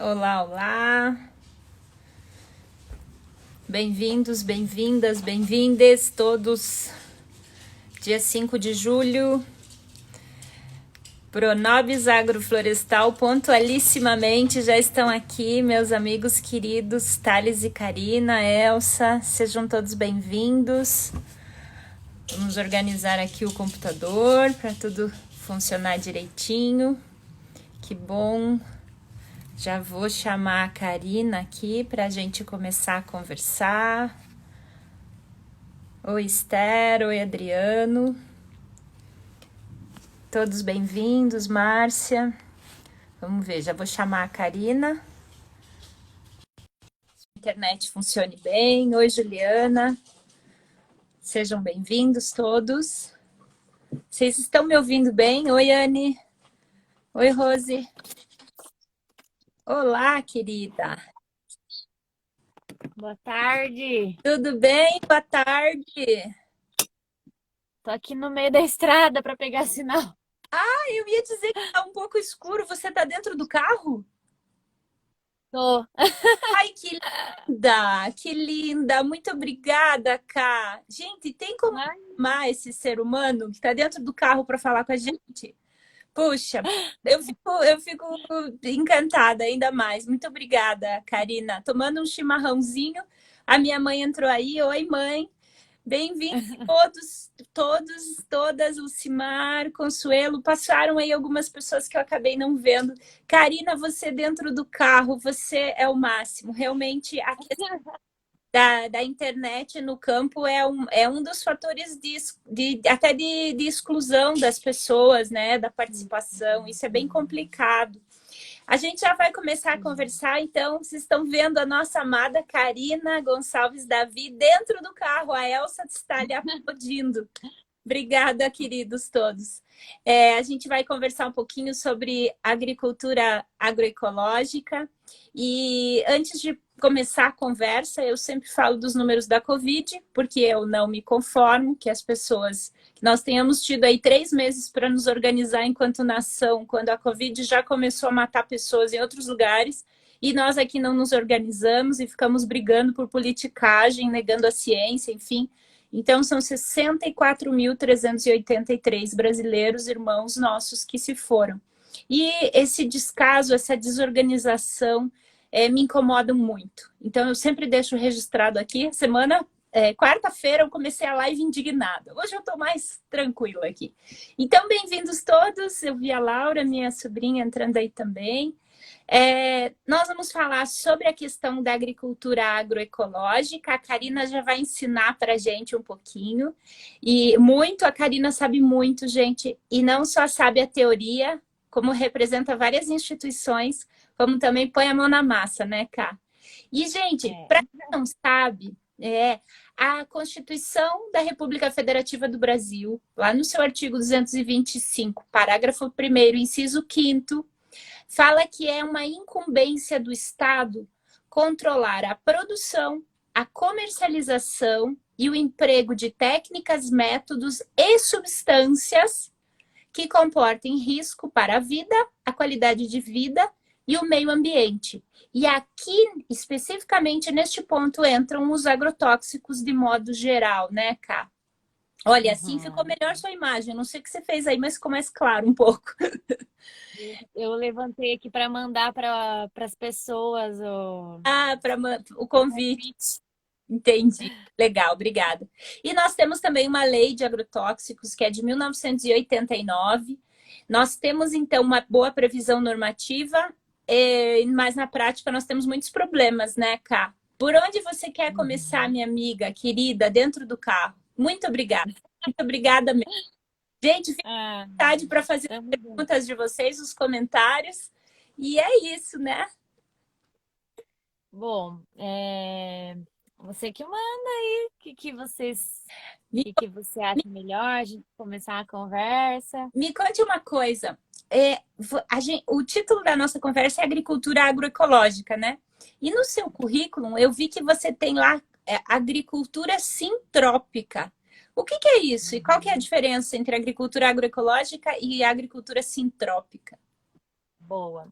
Olá, olá. Bem-vindos, bem-vindas, bem-vindes todos. Dia 5 de julho. Pronobis Agroflorestal pontualissimamente já estão aqui, meus amigos queridos Thales e Karina, Elsa. Sejam todos bem-vindos. Vamos organizar aqui o computador para tudo funcionar direitinho. Que bom. Já vou chamar a Karina aqui para a gente começar a conversar. Oi, Esther. Oi, Adriano. Todos bem-vindos, Márcia. Vamos ver, já vou chamar a Karina. A internet funcione bem. Oi, Juliana. Sejam bem-vindos todos. Vocês estão me ouvindo bem? Oi, Anne. Oi, Rose. Olá, querida. Boa tarde. Tudo bem? Boa tarde. Tô aqui no meio da estrada para pegar sinal. Eu ia dizer que tá um pouco escuro. Você tá dentro do carro? Tô. Ai, que linda! Que linda! Muito obrigada, Ká. Gente, tem como Ai, amar esse ser humano que tá dentro do carro para falar com a gente? Puxa, eu fico encantada ainda mais. Muito obrigada, Karina. Tomando um chimarrãozinho. A minha mãe entrou aí. Oi, mãe. Bem-vindos todas, Lucimar, Consuelo. Passaram aí algumas pessoas que eu acabei não vendo. Karina, você dentro do carro, você é o máximo. Realmente, a questão da internet no campo é um dos fatores até de exclusão das pessoas, né? Da participação. Isso é bem complicado. A gente já vai começar a conversar, então vocês estão vendo a nossa amada Karina Gonçalves Davi dentro do carro. A Elsa está ali aplaudindo. Obrigada, queridos todos. A gente vai conversar um pouquinho sobre agricultura agroecológica. E antes de começar a conversa, eu sempre falo dos números da Covid, porque eu não me conformo que as pessoas... Nós tenhamos tido aí 3 meses para nos organizar enquanto nação, quando a Covid já começou a matar pessoas em outros lugares, e nós aqui não nos organizamos e ficamos brigando por politicagem, negando a ciência, enfim. Então, são 64.383 brasileiros, irmãos nossos, que se foram. E esse descaso, essa desorganização me incomodam muito. Então, eu sempre deixo registrado aqui. Quarta-feira, eu comecei a live indignada. Hoje eu estou mais tranquila aqui. Então, bem-vindos todos. Eu vi a Laura, minha sobrinha, entrando aí também. Nós vamos falar sobre a questão da agricultura agroecológica. A Karina já vai ensinar para a gente um pouquinho. E muito, a Karina sabe muito, gente. E não só sabe a teoria, como representa várias instituições, como também põe a mão na massa, né, Ká? E, gente, para quem não sabe, a Constituição da República Federativa do Brasil, lá no seu artigo 225, parágrafo 1º, inciso 5º, fala que é uma incumbência do Estado controlar a produção, a comercialização e o emprego de técnicas, métodos e substâncias que comportem risco para a vida, a qualidade de vida e o meio ambiente. E aqui, especificamente neste ponto, entram os agrotóxicos de modo geral, né, Ká? Olha, assim ficou melhor sua imagem. Não sei o que você fez aí, mas ficou mais claro um pouco. eu levantei aqui para mandar para as pessoas o Para o convite. convite. Entendi. Legal, obrigada. E nós temos também uma lei de agrotóxicos que é de 1989. Nós temos, então, uma boa previsão normativa, mas na prática nós temos muitos problemas, né, Ká? Por onde você quer começar, minha amiga querida, dentro do carro? Muito obrigada. Muito obrigada mesmo. Gente, fique Ah, à vontade para fazer as tamo junto. perguntas de vocês, os comentários. E é isso, né? Bom, você que manda aí, Me que você acha melhor a gente começar a conversa? Me conte uma coisa. O título da nossa conversa é Agricultura Agroecológica, né? E no seu currículo, eu vi que você tem lá agricultura sintrópica. O que é isso? E qual que é a diferença entre agricultura agroecológica e agricultura sintrópica? Boa.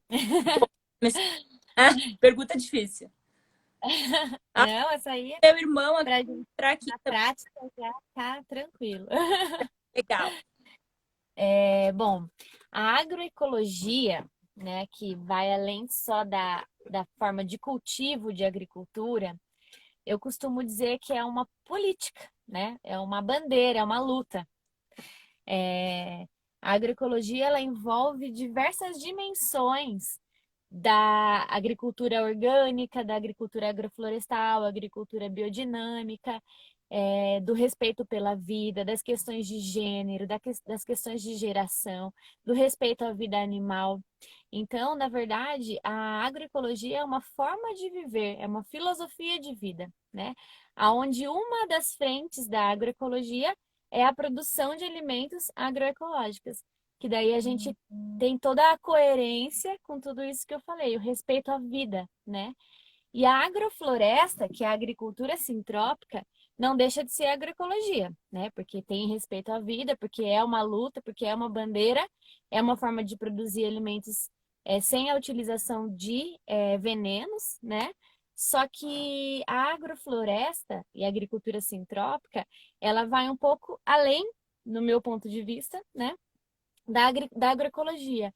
Pergunta difícil. Ah, Não, essa aí é meu irmão aqui pra gente entrar aqui na também. prática já tá tranquilo. Legal. Bom, a agroecologia, né, que vai além só da forma de cultivo de agricultura, eu costumo dizer que é uma política, né? É uma bandeira, é uma luta. É, a agroecologia ela envolve diversas dimensões da agricultura orgânica, da agricultura agroflorestal, agricultura biodinâmica, do respeito pela vida, das questões de gênero, das questões de geração, do respeito à vida animal. Então, na verdade, a agroecologia é uma forma de viver, é uma filosofia de vida, né? Onde uma das frentes da agroecologia é a produção de alimentos agroecológicos, que daí a gente tem toda a coerência com tudo isso que eu falei, o respeito à vida, né? E a agrofloresta, que é a agricultura sintrópica, não deixa de ser agroecologia, né? Porque tem respeito à vida, porque é uma luta, porque é uma bandeira, é uma forma de produzir alimentos sem a utilização de venenos, né? Só que a agrofloresta e a agricultura sintrópica, ela vai um pouco além, no meu ponto de vista, né? Da agroecologia,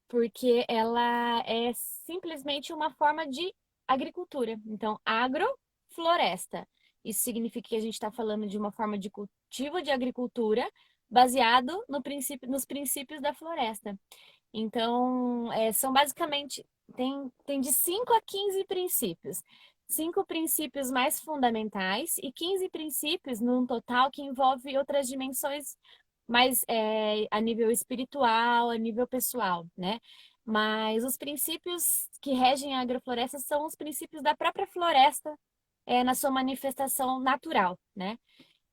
porque ela é simplesmente uma forma de agricultura. Então, agrofloresta. Isso significa que a gente está falando de uma forma de cultivo de agricultura baseado nos princípios da floresta. Então, são basicamente, tem de 5 a 15 princípios. 5 princípios mais fundamentais e 15 princípios num total que envolve outras dimensões mais a nível espiritual, a nível pessoal, né? Mas os princípios que regem a agrofloresta são os princípios da própria floresta na sua manifestação natural, né?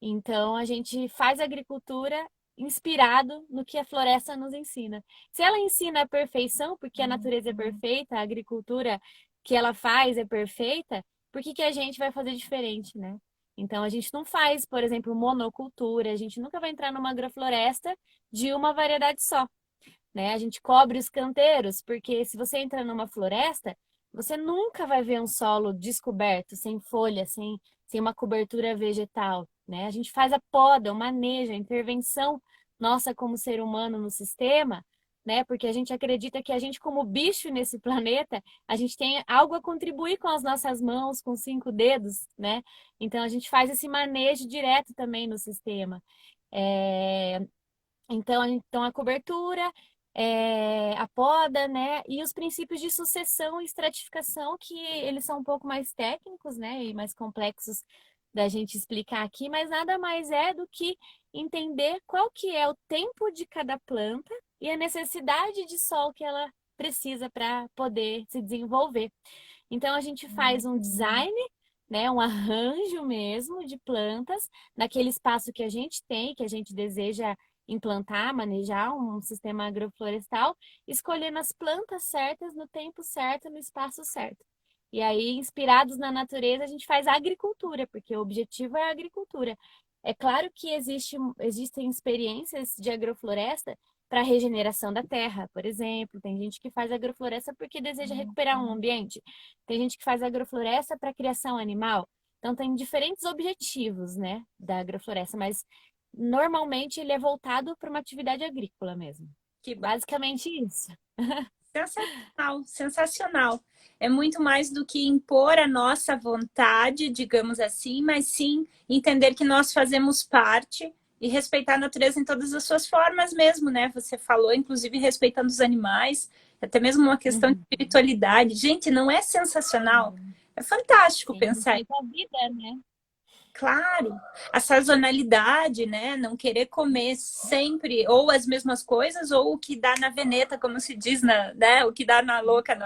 Então, a gente faz agricultura inspirado no que a floresta nos ensina. Se ela ensina a perfeição, porque a natureza é perfeita, a agricultura que ela faz é perfeita, por que que a gente vai fazer diferente, né? Então, a gente não faz, por exemplo, monocultura, a gente nunca vai entrar numa agrofloresta de uma variedade só, né? A gente cobre os canteiros, porque se você entra numa floresta, você nunca vai ver um solo descoberto, sem folha, sem uma cobertura vegetal, né? A gente faz a poda, o manejo, a intervenção nossa como ser humano no sistema, né? Porque a gente acredita que a gente, como bicho nesse planeta, a gente tem algo a contribuir com as nossas mãos, com 5 dedos, né? Então a gente faz esse manejo direto também no sistema. É, então, a cobertura, a poda, né? E os princípios de sucessão e estratificação, que eles são um pouco mais técnicos, né? E mais complexos da gente explicar aqui, mas nada mais é do que entender qual que é o tempo de cada planta e a necessidade de sol que ela precisa para poder se desenvolver. Então, a gente faz um design, né? Um arranjo mesmo de plantas naquele espaço que a gente tem, que a gente deseja implantar, manejar um sistema agroflorestal, escolhendo as plantas certas no tempo certo, no espaço certo. E aí, inspirados na natureza, a gente faz a agricultura, porque o objetivo é a agricultura. É claro que existem experiências de agrofloresta para regeneração da terra, por exemplo. Tem gente que faz agrofloresta porque deseja recuperar um ambiente. Tem gente que faz agrofloresta para criação animal. Então, tem diferentes objetivos, né, da agrofloresta, mas normalmente ele é voltado para uma atividade agrícola mesmo. Que Basicamente isso. sensacional, sensacional. É muito mais do que impor a nossa vontade, digamos assim, mas sim entender que nós fazemos parte e respeitar a natureza em todas as suas formas mesmo, né? Você falou, inclusive, respeitando os animais, até mesmo uma questão de Uhum. espiritualidade. Gente, não é sensacional? É fantástico Sim, pensar. respeito à vida, né? Claro, a sazonalidade, né? Não querer comer sempre ou as mesmas coisas ou o que dá na veneta, como se diz, né? O que dá na louca,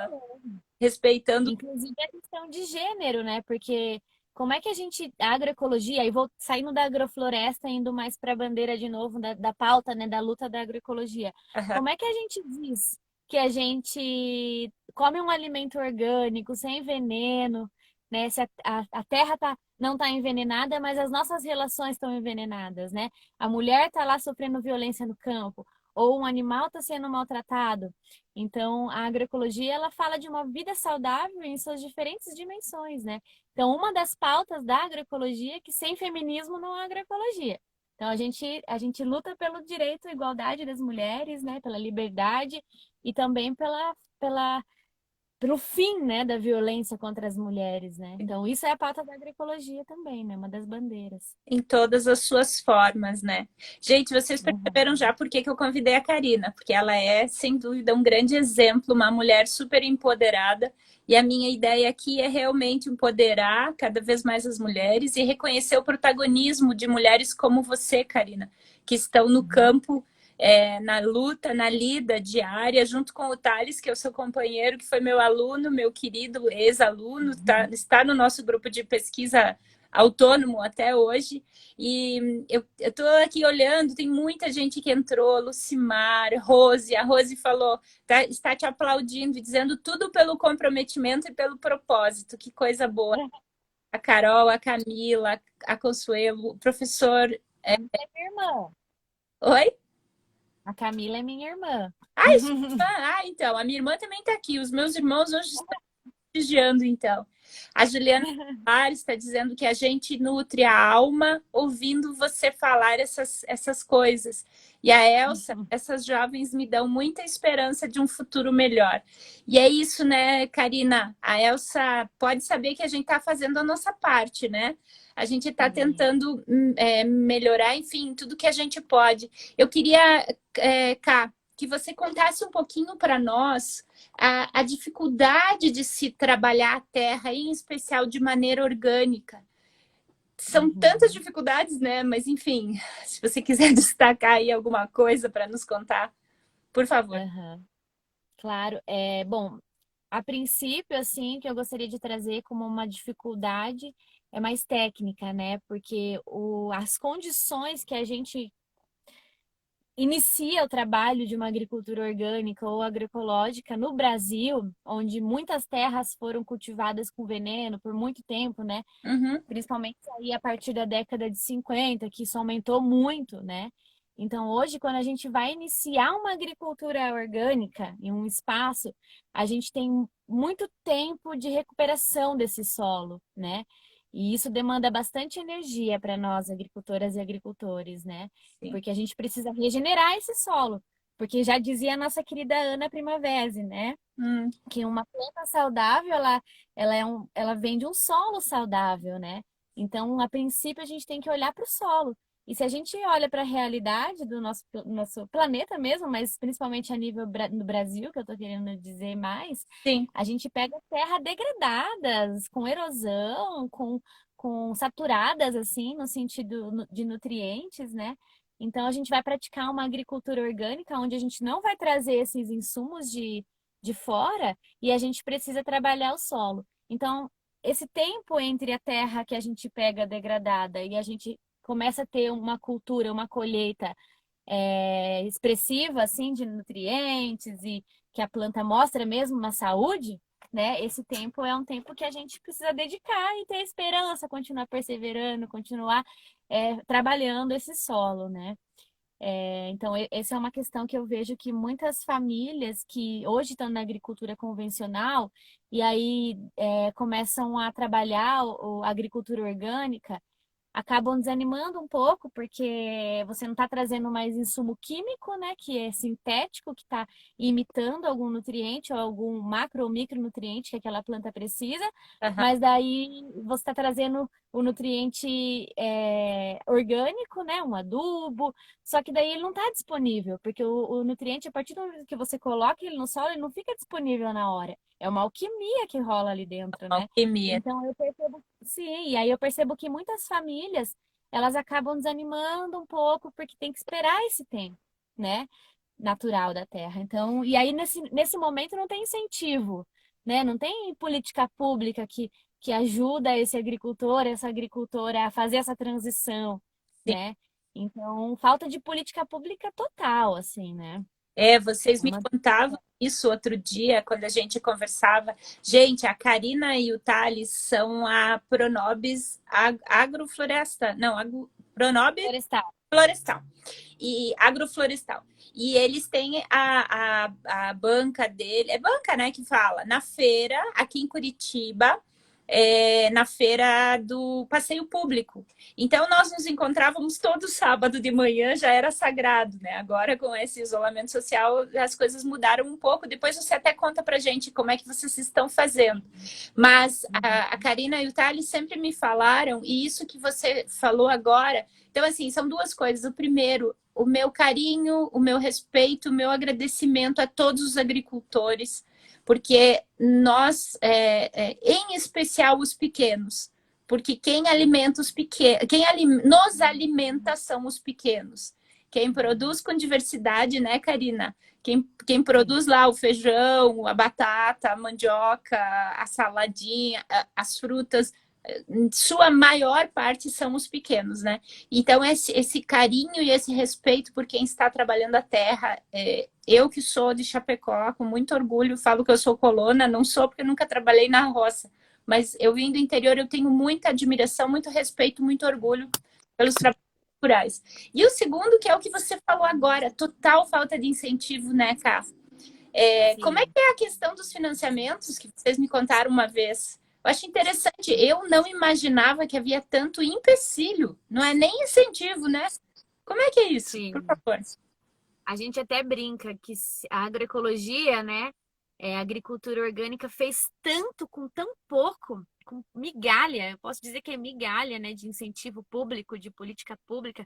respeitando. Inclusive a questão de gênero, né? Porque como é que a gente, a agroecologia, aí vou saindo da agrofloresta, indo mais para a bandeira de novo da pauta, né, da luta da agroecologia. Aham. Como é que a gente diz que a gente come um alimento orgânico, sem veneno, né? Se a terra não está envenenada, mas as nossas relações estão envenenadas, né? A mulher está lá sofrendo violência no campo. ou um animal está sendo maltratado. Então, a agroecologia, ela fala de uma vida saudável em suas diferentes dimensões, né? Então, uma das pautas da agroecologia é que sem feminismo não há agroecologia. Então, a gente luta pelo direito à igualdade das mulheres, né? Pela liberdade e também pelo fim, né, da violência contra as mulheres, né? Então, isso é a pauta da agroecologia também, né? Uma das bandeiras. Em todas as suas formas, né? Gente, vocês perceberam Uhum. já por que que eu convidei a Karina? Porque ela é, sem dúvida, um grande exemplo, uma mulher super empoderada. E a minha ideia aqui é realmente empoderar cada vez mais as mulheres e reconhecer o protagonismo de mulheres como você, Karina, que estão no Uhum. campo, na luta, na lida diária, junto com o Thales, que é o seu companheiro, que foi meu aluno, meu querido ex-aluno, está no nosso grupo de pesquisa autônomo até hoje. E eu estou aqui olhando, tem muita gente que entrou, Lucimar, Rose, a Rose falou, está te aplaudindo, dizendo tudo pelo comprometimento e pelo propósito, que coisa boa. A Carol, a Camila, a Consuelo, o professor... Camila é minha irmã. Oi? A Camila é minha irmã. Ah, então, a minha irmã também está aqui, os meus irmãos hoje estão prestigiando, então. A Juliana Soares está dizendo que a gente nutre a alma ouvindo você falar essas coisas. E a Elsa, essas jovens me dão muita esperança de um futuro melhor. E é isso, né, Karina? A Elsa pode saber que a gente está fazendo a nossa parte, né? A gente está Sim. tentando melhorar, enfim, tudo que a gente pode. Eu queria, Ká, que você contasse um pouquinho para nós a dificuldade de se trabalhar a terra, em especial de maneira orgânica. São tantas Uhum. dificuldades, né? Mas, enfim, se você quiser destacar aí alguma coisa para nos contar, por favor. Aham. Claro. Bom, a princípio, assim, que eu gostaria de trazer como uma dificuldade é mais técnica, né? Porque as condições que a gente inicia o trabalho de uma agricultura orgânica ou agroecológica no Brasil, onde muitas terras foram cultivadas com veneno por muito tempo, né? Uhum, Principalmente aí a partir da década de 50, que isso aumentou muito, né? Então, hoje, quando a gente vai iniciar uma agricultura orgânica em um espaço, a gente tem muito tempo de recuperação desse solo, né? E isso demanda bastante energia para nós, agricultoras e agricultores, né? sim. Porque a gente precisa regenerar esse solo. Porque já dizia a nossa querida Ana Primavera, né? Hum, Que uma planta saudável, ela vem de um solo saudável, né? Então, a princípio, a gente tem que olhar para o solo. E se a gente olha para a realidade do nosso planeta mesmo, mas principalmente a nível no Brasil, que eu estou querendo dizer mais, sim. a gente pega terra degradadas, com erosão, com saturadas, assim, no sentido de nutrientes, né? Então, a gente vai praticar uma agricultura orgânica, onde a gente não vai trazer esses insumos de fora e a gente precisa trabalhar o solo. Então, esse tempo entre a terra que a gente pega degradada e a gente começa a ter uma cultura, uma colheita expressiva assim de nutrientes e que a planta mostra mesmo uma saúde, né? Esse tempo é um tempo que a gente precisa dedicar e ter esperança, continuar perseverando, continuar trabalhando esse solo, né? Então, essa é uma questão que eu vejo que muitas famílias que hoje estão na agricultura convencional e aí começam a trabalhar a agricultura orgânica, acabam desanimando um pouco, porque você não está trazendo mais insumo químico, né, que é sintético, que está imitando algum nutriente ou algum macro ou micronutriente que aquela planta precisa, Aham, mas daí você está trazendo o nutriente orgânico, né, um adubo, só que daí ele não está disponível, porque o nutriente, a partir do momento que você coloca ele no solo, ele não fica disponível na hora. É uma alquimia que rola ali dentro, né? alquimia. Então eu percebo, sim, e aí eu percebo que muitas famílias, elas acabam desanimando um pouco porque tem que esperar esse tempo, né? Natural da terra. Então, e aí nesse momento não tem incentivo, né? Não tem política pública que ajuda esse agricultor, essa agricultora a fazer essa transição, Sim. né? Então, falta de política pública total, assim, né? Vocês É me uma... contavam isso outro dia, quando a gente conversava. Gente, a Karina e o Thales são a Pronobis Agrofloresta. Não, Pronobis Florestal. Florestal. e agroflorestal. E eles têm a banca dele, é banca, né, que fala, na feira, aqui em Curitiba, na feira do passeio público. Então, nós nos encontrávamos todo sábado de manhã, já era sagrado, né? Agora, com esse isolamento social, as coisas mudaram um pouco. Depois você até conta pra gente como é que vocês estão fazendo. Mas a Karina e o Thales sempre me falaram, e isso que você falou agora... Então, assim, são duas coisas. O primeiro, o meu carinho, o meu respeito, o meu agradecimento a todos os agricultores, porque nós, em especial os pequenos, porque quem alimenta os pequenos, nos alimenta são os pequenos. Quem produz com diversidade, né, Karina? Quem produz lá o feijão, a batata, a mandioca, a saladinha, as frutas, sua maior parte são os pequenos, né? Então, esse carinho e esse respeito por quem está trabalhando a terra, eu que sou de Chapecó, com muito orgulho, falo que eu sou colona, não sou porque nunca trabalhei na roça, mas eu vim do interior, eu tenho muita admiração, muito respeito, muito orgulho pelos trabalhos rurais. E o segundo, que é o que você falou agora, total falta de incentivo, né, Cá? Como é que é a questão dos financiamentos que vocês me contaram uma vez? Eu acho interessante. Eu não imaginava que havia tanto empecilho. Não é nem incentivo, né? Como é que é isso? Sim. Por favor. A gente até brinca que a agroecologia, né, a agricultura orgânica fez tanto com tão pouco, com migalha, eu posso dizer que é migalha, né, de incentivo público, de política pública.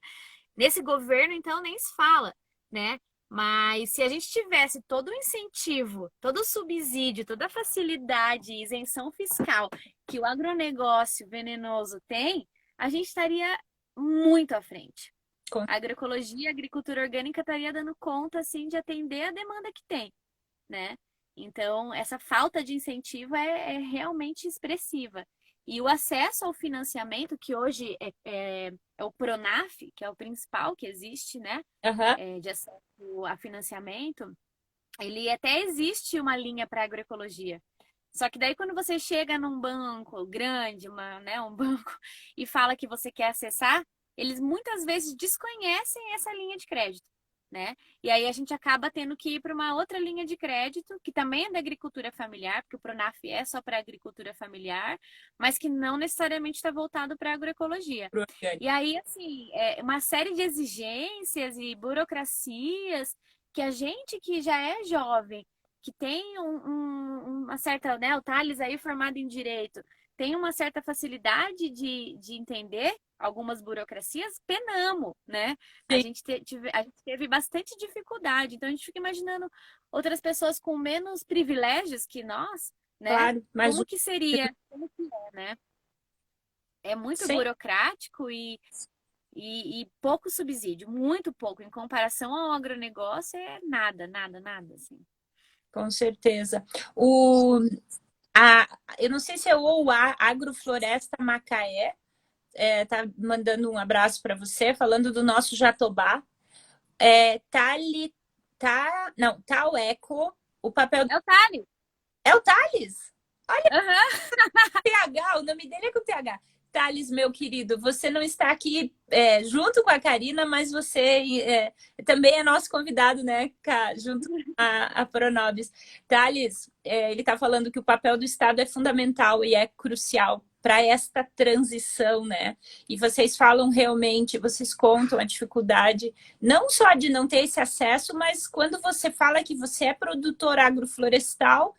Nesse governo, então, nem se fala, né? Mas se a gente tivesse todo o incentivo, todo o subsídio, toda a facilidade e isenção fiscal que o agronegócio venenoso tem, a gente estaria muito à frente. A agroecologia, a agricultura orgânica estaria dando conta, assim, de atender a demanda que tem, né? Então, essa falta de incentivo é realmente expressiva. E o acesso ao financiamento, que hoje é o Pronaf, que é o principal que existe, né? Uhum. De acesso a financiamento, ele até existe uma linha para agroecologia. Só que daí quando você chega num banco grande, um banco, e fala que você quer acessar, eles muitas vezes desconhecem essa linha de crédito, né? E aí a gente acaba tendo que ir para uma outra linha de crédito, que também é da agricultura familiar, porque o Pronaf é só para agricultura familiar, mas que não necessariamente está voltado para agroecologia. E aí, assim, uma série de exigências e burocracias que a gente que já é jovem, que tem uma certa, né, o Thales aí formado em direito, tem uma certa facilidade de entender algumas burocracias, penamos, né? A gente teve bastante dificuldade, então a gente fica imaginando outras pessoas com menos privilégios que nós, né? Claro, mas como que seria, como que é, né? É muito sim, burocrático e pouco subsídio, muito pouco. Em comparação ao agronegócio, é nada, nada, nada, assim. com certeza. Eu não sei se é ou a Agrofloresta Macaé, tá mandando um abraço para você, falando do nosso Jatobá. Não, Tal Eco, o papel... É o Thales! É o Thales? Uhum. TH, o nome dele é com TH. Thales, meu querido, você não está aqui junto com a Karina, mas você também é nosso convidado, né, junto com a Pronobis. Thales, ele está falando que o papel do Estado é fundamental e é crucial para esta transição, né? E vocês falam realmente, vocês contam a dificuldade, não só de não ter esse acesso, mas quando você fala que você é produtor agroflorestal,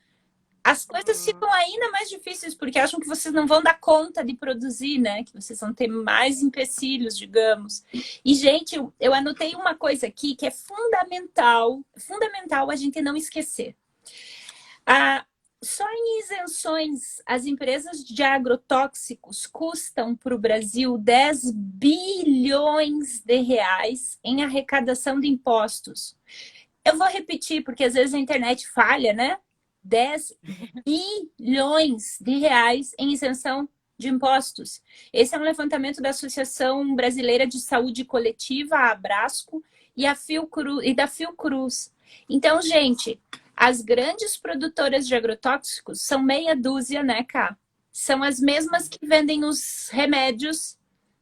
as coisas ficam ainda mais difíceis, porque acham que vocês não vão dar conta de produzir, né? Que vocês vão ter mais empecilhos, digamos. E, gente, eu anotei uma coisa aqui que é fundamental a gente não esquecer. Só em isenções, as empresas de agrotóxicos custam para o Brasil 10 bilhões de reais em arrecadação de impostos. Eu vou repetir, porque às vezes a internet falha, né? 10 bilhões de reais em isenção de impostos. Esse é um levantamento da Associação Brasileira de Saúde Coletiva, a Abrasco, e da Fiocruz. Então, gente, as grandes produtoras de agrotóxicos são meia dúzia, né, Cá? São as mesmas que vendem os remédios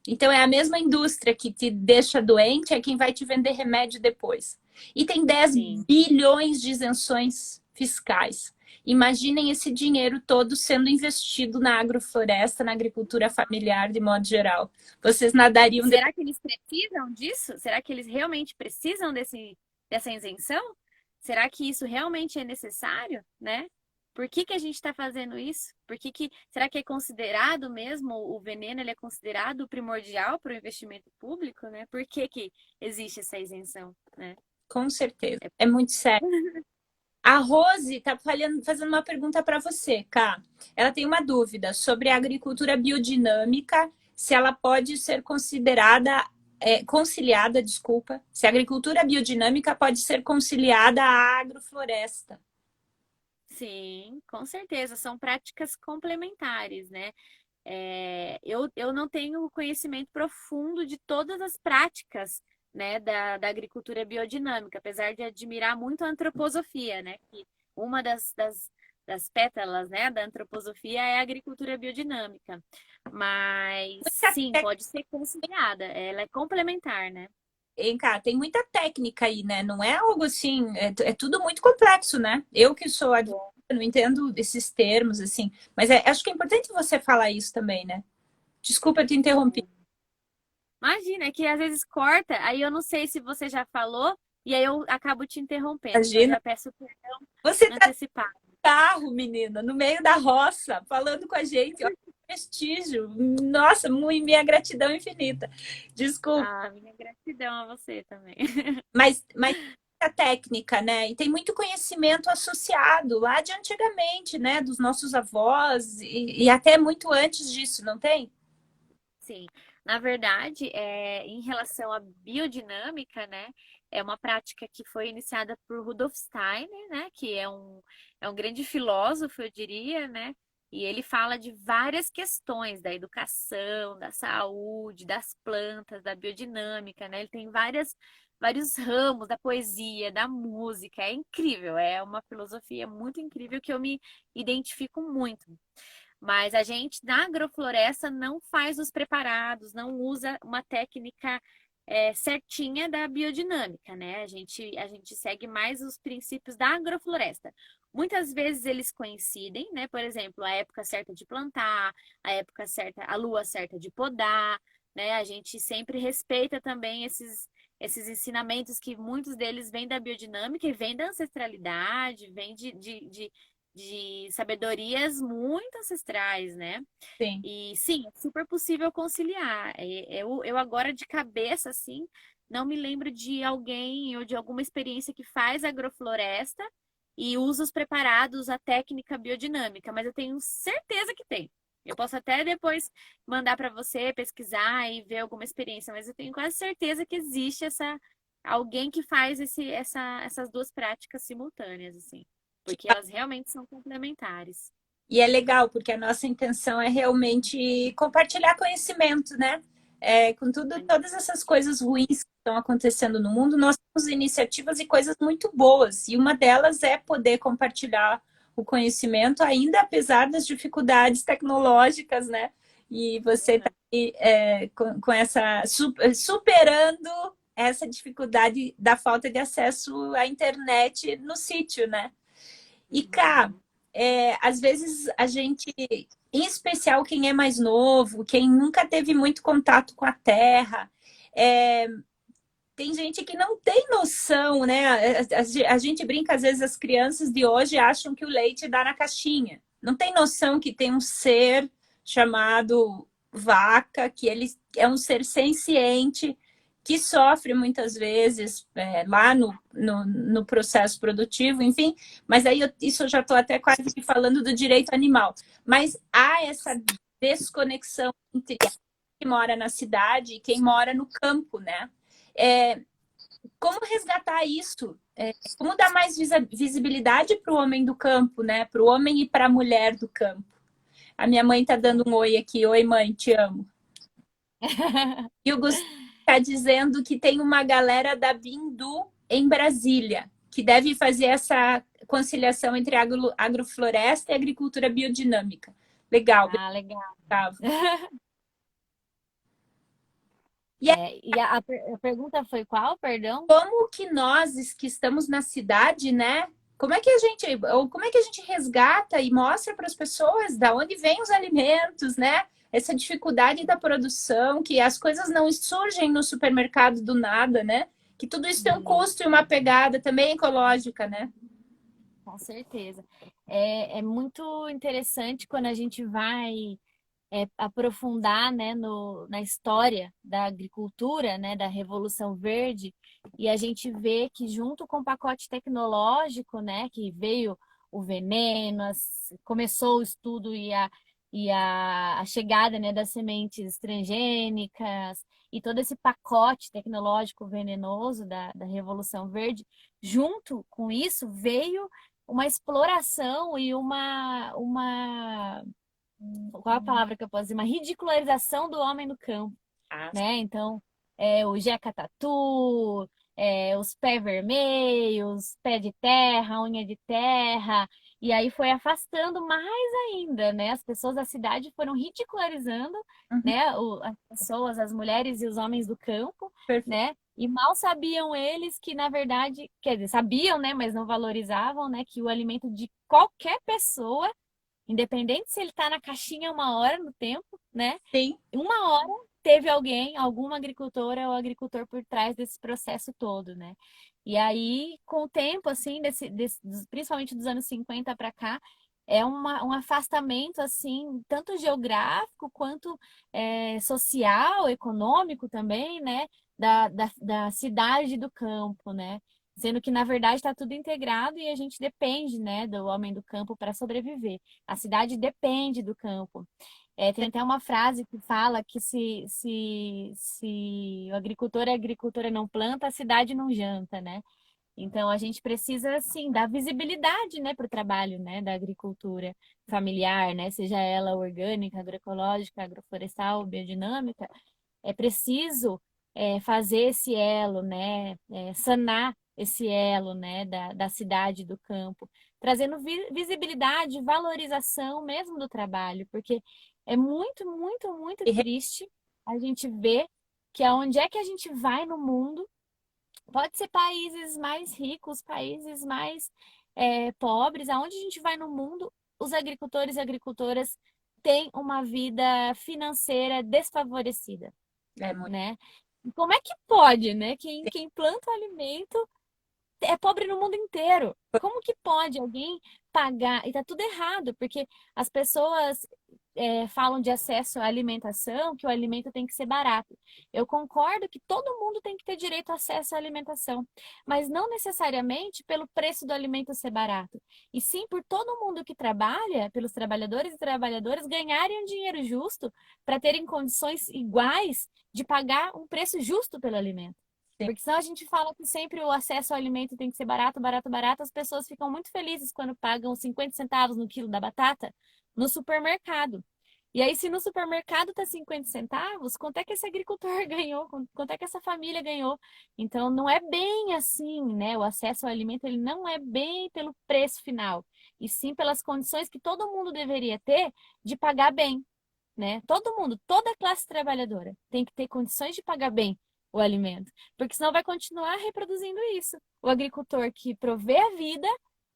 Então, é a mesma indústria que te deixa doente, é quem vai te vender remédio depois. E tem 10 Sim. bilhões de isenções fiscais. Imaginem esse dinheiro todo sendo investido na agrofloresta, na agricultura familiar, de modo geral. Vocês E nadariam... será que eles precisam disso? Será que eles realmente precisam dessa isenção? Será que isso realmente é necessário, né? Por que que a gente está fazendo isso? Será que é considerado mesmo o veneno, ele é considerado primordial para o investimento público, né? Por que que existe essa isenção, né? Com certeza. É muito sério. A Rose está fazendo uma pergunta para você, Cá. Ela tem uma dúvida sobre a agricultura biodinâmica, se ela pode ser considerada, conciliada, desculpa, se a agricultura biodinâmica pode ser conciliada à agrofloresta. Sim, com certeza, são práticas complementares, né? Eu não tenho conhecimento profundo de todas as práticas, né, da agricultura biodinâmica, apesar de admirar muito a antroposofia, né? Que uma das pétalas, né, da antroposofia é a agricultura biodinâmica. Mas sim, pode ser conciliada, ela é complementar, né? Hein, Cá, tem muita técnica aí, né? Não é algo assim, é tudo muito complexo, né? Eu que sou advogada, não entendo esses termos, assim, mas acho que é importante você falar isso também, né? Desculpa te interromper. Imagina, é que às vezes corta, aí eu não sei se você já falou, e aí eu acabo te interrompendo. Então eu Imagina, já peço perdão você tá no antecipado. carro, menina, no meio da roça, falando com a gente, olha que prestígio. Nossa, minha gratidão infinita. Desculpa, Ah, minha gratidão a você também. mas a técnica, né? E tem muito conhecimento associado lá de antigamente, né? Dos nossos avós e até muito antes disso, não tem? Sim, na verdade, em relação à biodinâmica, né, é uma prática que foi iniciada por Rudolf Steiner, né, que é um grande filósofo, eu diria, né, e ele fala de várias questões da educação, da saúde, das plantas, da biodinâmica, né, ele tem vários ramos da poesia, da música, é incrível, é uma filosofia muito incrível que eu me identifico muito. Mas a gente, na agrofloresta, não faz os preparados, não usa uma técnica certinha da biodinâmica, né? A gente segue mais os princípios da agrofloresta. Muitas vezes eles coincidem, né? Por exemplo, a época certa de plantar, a época certa, a lua certa de podar, né? A gente sempre respeita também esses ensinamentos que muitos deles vêm da biodinâmica e vêm da ancestralidade, vêm de sabedorias muito ancestrais, né? Sim. E sim, é super possível conciliar. Eu agora de cabeça, assim, não me lembro de alguém ou de alguma experiência que faz agrofloresta e usa os preparados, a técnica biodinâmica, mas eu tenho certeza que tem. Eu posso até depois mandar para você pesquisar e ver alguma experiência, mas eu tenho quase certeza que existe alguém que faz essas duas práticas simultâneas, assim, porque elas realmente são complementares. E é legal, porque a nossa intenção é realmente compartilhar conhecimento, né? Com todas essas coisas ruins que estão acontecendo no mundo, nós temos iniciativas e coisas muito boas. E uma delas é poder compartilhar o conhecimento, ainda apesar das dificuldades tecnológicas, né? E você está aí, com essa superando essa dificuldade da falta de acesso à internet no sítio, né? E cá, Uhum. às vezes a gente, em especial quem é mais novo, quem nunca teve muito contato com a terra, é, tem gente que não tem noção, né? A gente brinca, às vezes as crianças de hoje acham que o leite dá na caixinha. Não tem noção que tem um ser chamado vaca, que ele é um ser senciente, que sofre muitas vezes lá no processo produtivo, enfim. Mas aí isso eu já estou até quase que falando do direito animal. Mas há essa desconexão entre quem mora na cidade e quem mora no campo, né? É, como resgatar isso? Como dar mais visibilidade para o homem do campo, né? Para o homem e para a mulher do campo. A minha mãe está dando um oi aqui. Oi, mãe, te amo. E o Gustavo está dizendo que tem uma galera da Bindu em Brasília, que deve fazer essa conciliação entre agrofloresta e agricultura biodinâmica. Legal, Ah, legal. Gustavo. E a pergunta foi qual, perdão? Como que nós que estamos na cidade, né? Como é que a gente resgata e mostra para as pessoas da onde vêm os alimentos, né? Essa dificuldade da produção, que as coisas não surgem no supermercado do nada, né? Que tudo isso tem um Sim, custo e uma pegada também ecológica, né? com certeza. É muito interessante quando a gente vai aprofundar, né, na história da agricultura, né, da Revolução Verde, e a gente vê que junto com o pacote tecnológico, né, que veio o veneno, começou o estudo a chegada, né, das sementes transgênicas e todo esse pacote tecnológico venenoso da Revolução Verde, junto com isso veio uma exploração e qual é a palavra que eu posso dizer? Uma ridicularização do homem no campo, Ah, né? Então, o Jeca Tatu, os pé vermelhos, pé de terra, unha de terra, e aí foi afastando mais ainda, né? As pessoas da cidade foram ridicularizando, uhum, né? As pessoas, as mulheres e os homens do campo, perfeito. né? E mal sabiam eles que, na verdade, quer dizer, sabiam, né? Mas não valorizavam, né? Que o alimento de qualquer pessoa, independente se ele está na caixinha uma hora no tempo, né? Sim. Uma hora teve alguém, alguma agricultora ou agricultor por trás desse processo todo, né? E aí, com o tempo, assim, principalmente dos anos 50 para cá, um afastamento, assim, tanto geográfico quanto social, econômico também, né? Da cidade e do campo, né? Sendo que, na verdade, está tudo integrado e a gente depende, né, do homem do campo para sobreviver. A cidade depende do campo. Tem até uma frase que fala que se o agricultor e a agricultora não planta, a cidade não janta, né? Então a gente precisa, assim, dar visibilidade, né, para o trabalho, né, da agricultura familiar, né? Seja ela orgânica, agroecológica, agroflorestal, biodinâmica. É preciso fazer esse elo, né? Sanar esse elo, né? Da cidade, do campo, trazendo visibilidade, valorização mesmo do trabalho, porque é muito, muito, muito E triste a gente ver que aonde é que a gente vai no mundo, pode ser países mais ricos, países mais pobres, aonde a gente vai no mundo, os agricultores e agricultoras têm uma vida financeira desfavorecida, é muito. né? E como é que pode, né? Quem planta o alimento é pobre no mundo inteiro. Como que pode alguém pagar? E tá tudo errado, porque as pessoas falam de acesso à alimentação, que o alimento tem que ser barato. Eu concordo que todo mundo tem que ter direito a acesso à alimentação, mas não necessariamente pelo preço do alimento ser barato, e sim por todo mundo que trabalha, pelos trabalhadores e trabalhadoras ganharem um dinheiro justo para terem condições iguais de pagar um preço justo pelo alimento. Sim. Porque senão a gente fala que sempre o acesso ao alimento tem que ser barato, barato, barato. As pessoas ficam muito felizes quando pagam 50 centavos no quilo da batata no supermercado. E aí, se no supermercado tá 50 centavos, quanto é que esse agricultor ganhou? Quanto é que essa família ganhou? Então, não é bem assim, né? O acesso ao alimento, ele não é bem pelo preço final, e sim pelas condições que todo mundo deveria ter de pagar bem, né? Todo mundo, toda a classe trabalhadora tem que ter condições de pagar bem o alimento, porque senão vai continuar reproduzindo isso. O agricultor que provê a vida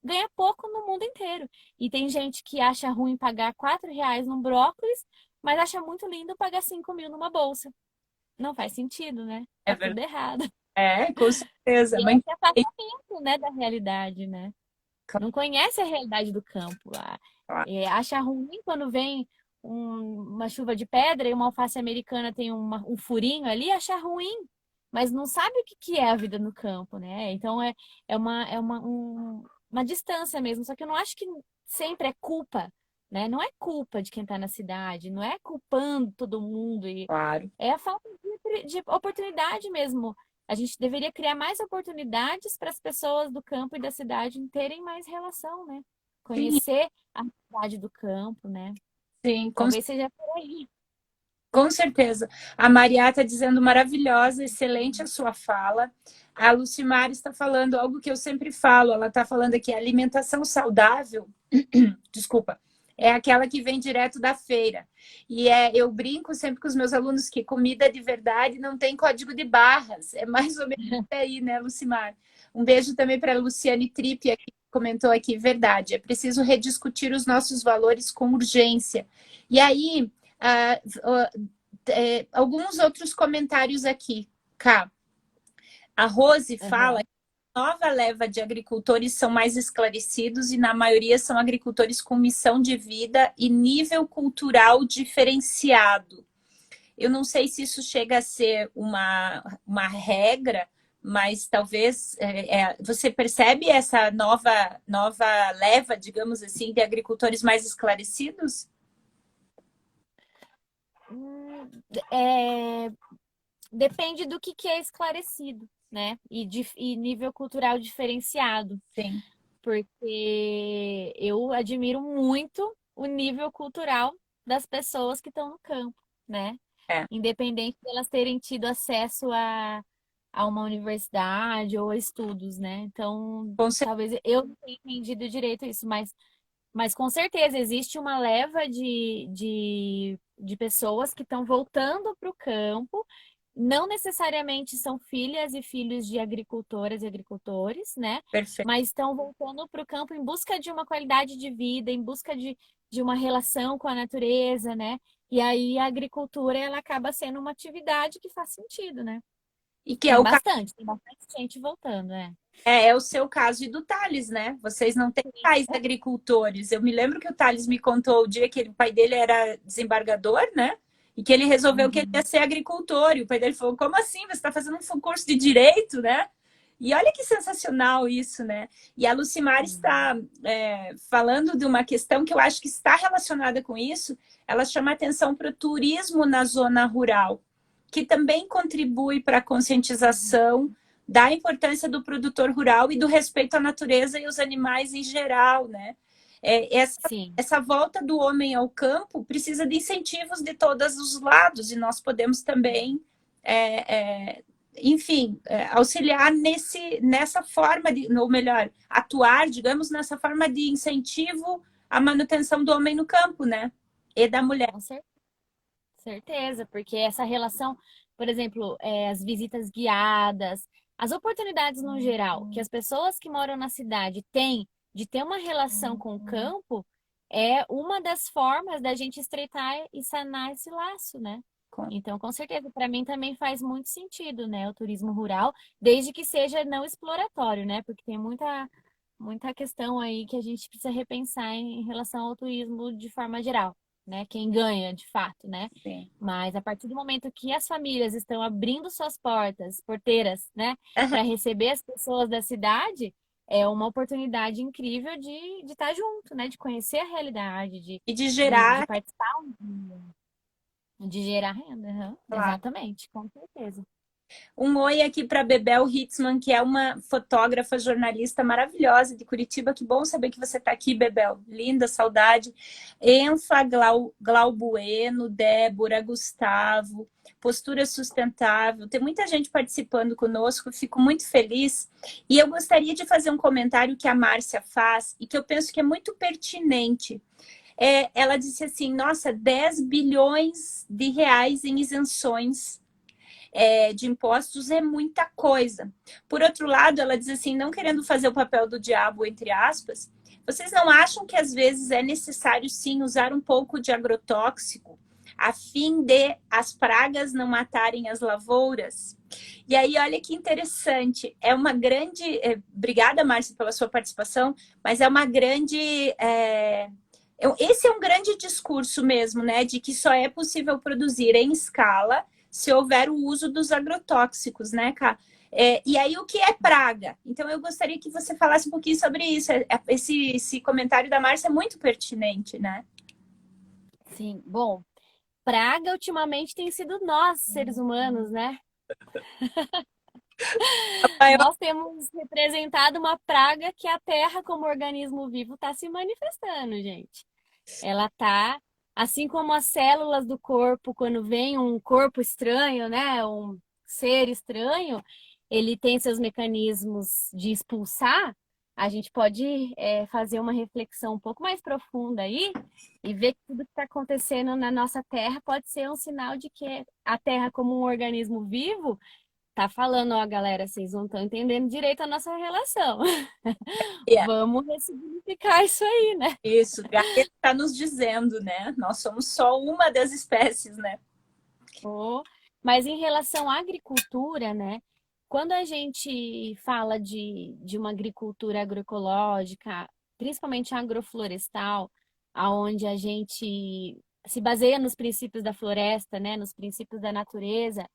ganha pouco no mundo inteiro. E tem gente que acha ruim pagar R$ 4 num brócolis, mas acha muito lindo pagar 5.000 numa bolsa. Não faz sentido, né? É Tá tudo verdade. errado. É, com certeza. E Mas esse afastamento, né, da realidade, né? Não conhece a realidade do campo. Acha ruim quando vem uma chuva de pedra e uma alface americana tem um furinho ali, acha ruim, mas não sabe o que que é a vida no campo, né? Então uma distância mesmo. Só que eu não acho que sempre é culpa, né? Não é culpa de quem está na cidade, não é culpando todo mundo. claro. É a falta de oportunidade mesmo. A gente deveria criar mais oportunidades para as pessoas do campo e da cidade terem mais relação, né? Sim, Conhecer a cidade do campo, né? sim, Talvez seja por aí. com certeza. A Maria está dizendo maravilhosa, excelente a sua fala. A Lucimar está falando algo que eu sempre falo. Ela está falando aqui, alimentação saudável, desculpa, é aquela que vem direto da feira. E eu brinco sempre com os meus alunos que comida de verdade não tem código de barras. É mais ou menos aí, né, Lucimar? Um beijo também para a Luciane Trippi, que comentou aqui, verdade, é preciso rediscutir os nossos valores com urgência. E aí, alguns outros comentários aqui, Cá. A Rose fala Aham. que a nova leva de agricultores são mais esclarecidos e, na maioria, são agricultores com missão de vida e nível cultural diferenciado. Eu não sei se isso chega a ser uma regra, mas talvez você percebe essa nova leva, digamos assim, de agricultores mais esclarecidos? Hum, é, depende do que é esclarecido, né? E nível cultural diferenciado. Sim, Porque eu admiro muito o nível cultural das pessoas que estão no campo, né? é. Independente de elas terem tido acesso a uma universidade ou a estudos, né? Então, Com certeza. talvez eu não tenha entendido direito isso, mas com certeza existe uma leva de pessoas que estão voltando para o campo. Não necessariamente são filhas e filhos de agricultoras e agricultores, né? Perfeito. Mas estão voltando para o campo em busca de uma qualidade de vida, em busca de uma relação com a natureza, né? E aí a agricultura ela acaba sendo uma atividade que faz sentido, né? E que é o Tem bastante gente voltando, né? é o seu caso e do Thales, né? Vocês não têm pais agricultores. Eu me lembro que o Thales me contou o dia que o pai dele era desembargador, né? E que ele resolveu que ele ia Uhum. ser agricultor. E o pai dele falou: Como assim? Você está fazendo um curso de direito, né? E olha que sensacional isso, né? E a Lucimar Sim. está falando de uma questão que eu acho que está relacionada com isso. Ela chama atenção para o turismo na zona rural, que também contribui para a conscientização da importância do produtor rural e do respeito à natureza e os animais em geral, né? Sim. Essa volta do homem ao campo precisa de incentivos de todos os lados e nós podemos também, é, é, enfim, auxiliar nessa forma de, ou melhor, atuar, digamos, nessa forma de incentivo à manutenção do homem no campo, né? E da mulher. Com certeza, porque essa relação, por exemplo, as visitas guiadas, as oportunidades no geral, que as pessoas que moram na cidade têm de ter uma relação com o campo, é uma das formas da gente estreitar e sanar esse laço, né? Então, com certeza, para mim também faz muito sentido, né, o turismo rural, desde que seja não exploratório, né? Porque tem muita questão aí que a gente precisa repensar em relação ao turismo de forma geral, né? Quem ganha de fato, né? Sim. Mas a partir do momento que as famílias estão abrindo suas portas, porteiras, né, para receber as pessoas da cidade, é uma oportunidade incrível de estar junto, né? De conhecer a realidade, E de de gerar, participar, de gerar renda. Aham. claro. Exatamente, com certeza. Um oi aqui para Bebel Hitzman, que é uma fotógrafa, jornalista maravilhosa de Curitiba. Que bom saber que você está aqui, Bebel. Linda, saudade. Enfa Glaubueno, Débora, Gustavo, Postura Sustentável. Tem muita gente participando conosco, fico muito feliz. E eu gostaria de fazer um comentário que a Márcia faz e que eu penso que é muito pertinente. Ela disse assim: nossa, 10 bilhões de reais em isenções de impostos é muita coisa. Por outro lado, ela diz assim, não querendo fazer o papel do diabo, entre aspas, vocês não acham que às vezes é necessário sim usar um pouco de agrotóxico a fim de as pragas não matarem as lavouras? E aí, olha que interessante, é uma grande... obrigada, Márcia, pela sua participação, mas é uma grande... esse é um grande discurso mesmo, né, de que só é possível produzir em escala se houver o uso dos agrotóxicos, né, Cá? E aí, o que é praga? Então, eu gostaria que você falasse um pouquinho sobre isso. Esse comentário da Márcia é muito pertinente, né? Sim. Bom, praga ultimamente tem sido nós, seres humanos, né? Nós temos representado uma praga que a Terra, como organismo vivo, está se manifestando, gente. Ela tá, assim como as células do corpo, quando vem um corpo estranho, né, um ser estranho, ele tem seus mecanismos de expulsar. a gente pode fazer uma reflexão um pouco mais profunda aí e ver que tudo que está acontecendo na nossa Terra pode ser um sinal de que a Terra, como um organismo vivo, tá falando, ó, galera, vocês não estão entendendo direito a nossa relação. É, Vamos ressignificar isso aí, né? isso, Gaia está nos dizendo, né? Nós somos só uma das espécies, né? Oh, mas em relação à agricultura, né? Quando a gente fala de uma agricultura agroecológica, principalmente agroflorestal, aonde a gente se baseia nos princípios da floresta, né? Nos princípios da natureza,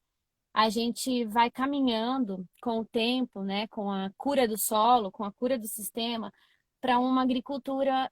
a gente vai caminhando com o tempo, né? Com a cura do solo, com a cura do sistema, para uma agricultura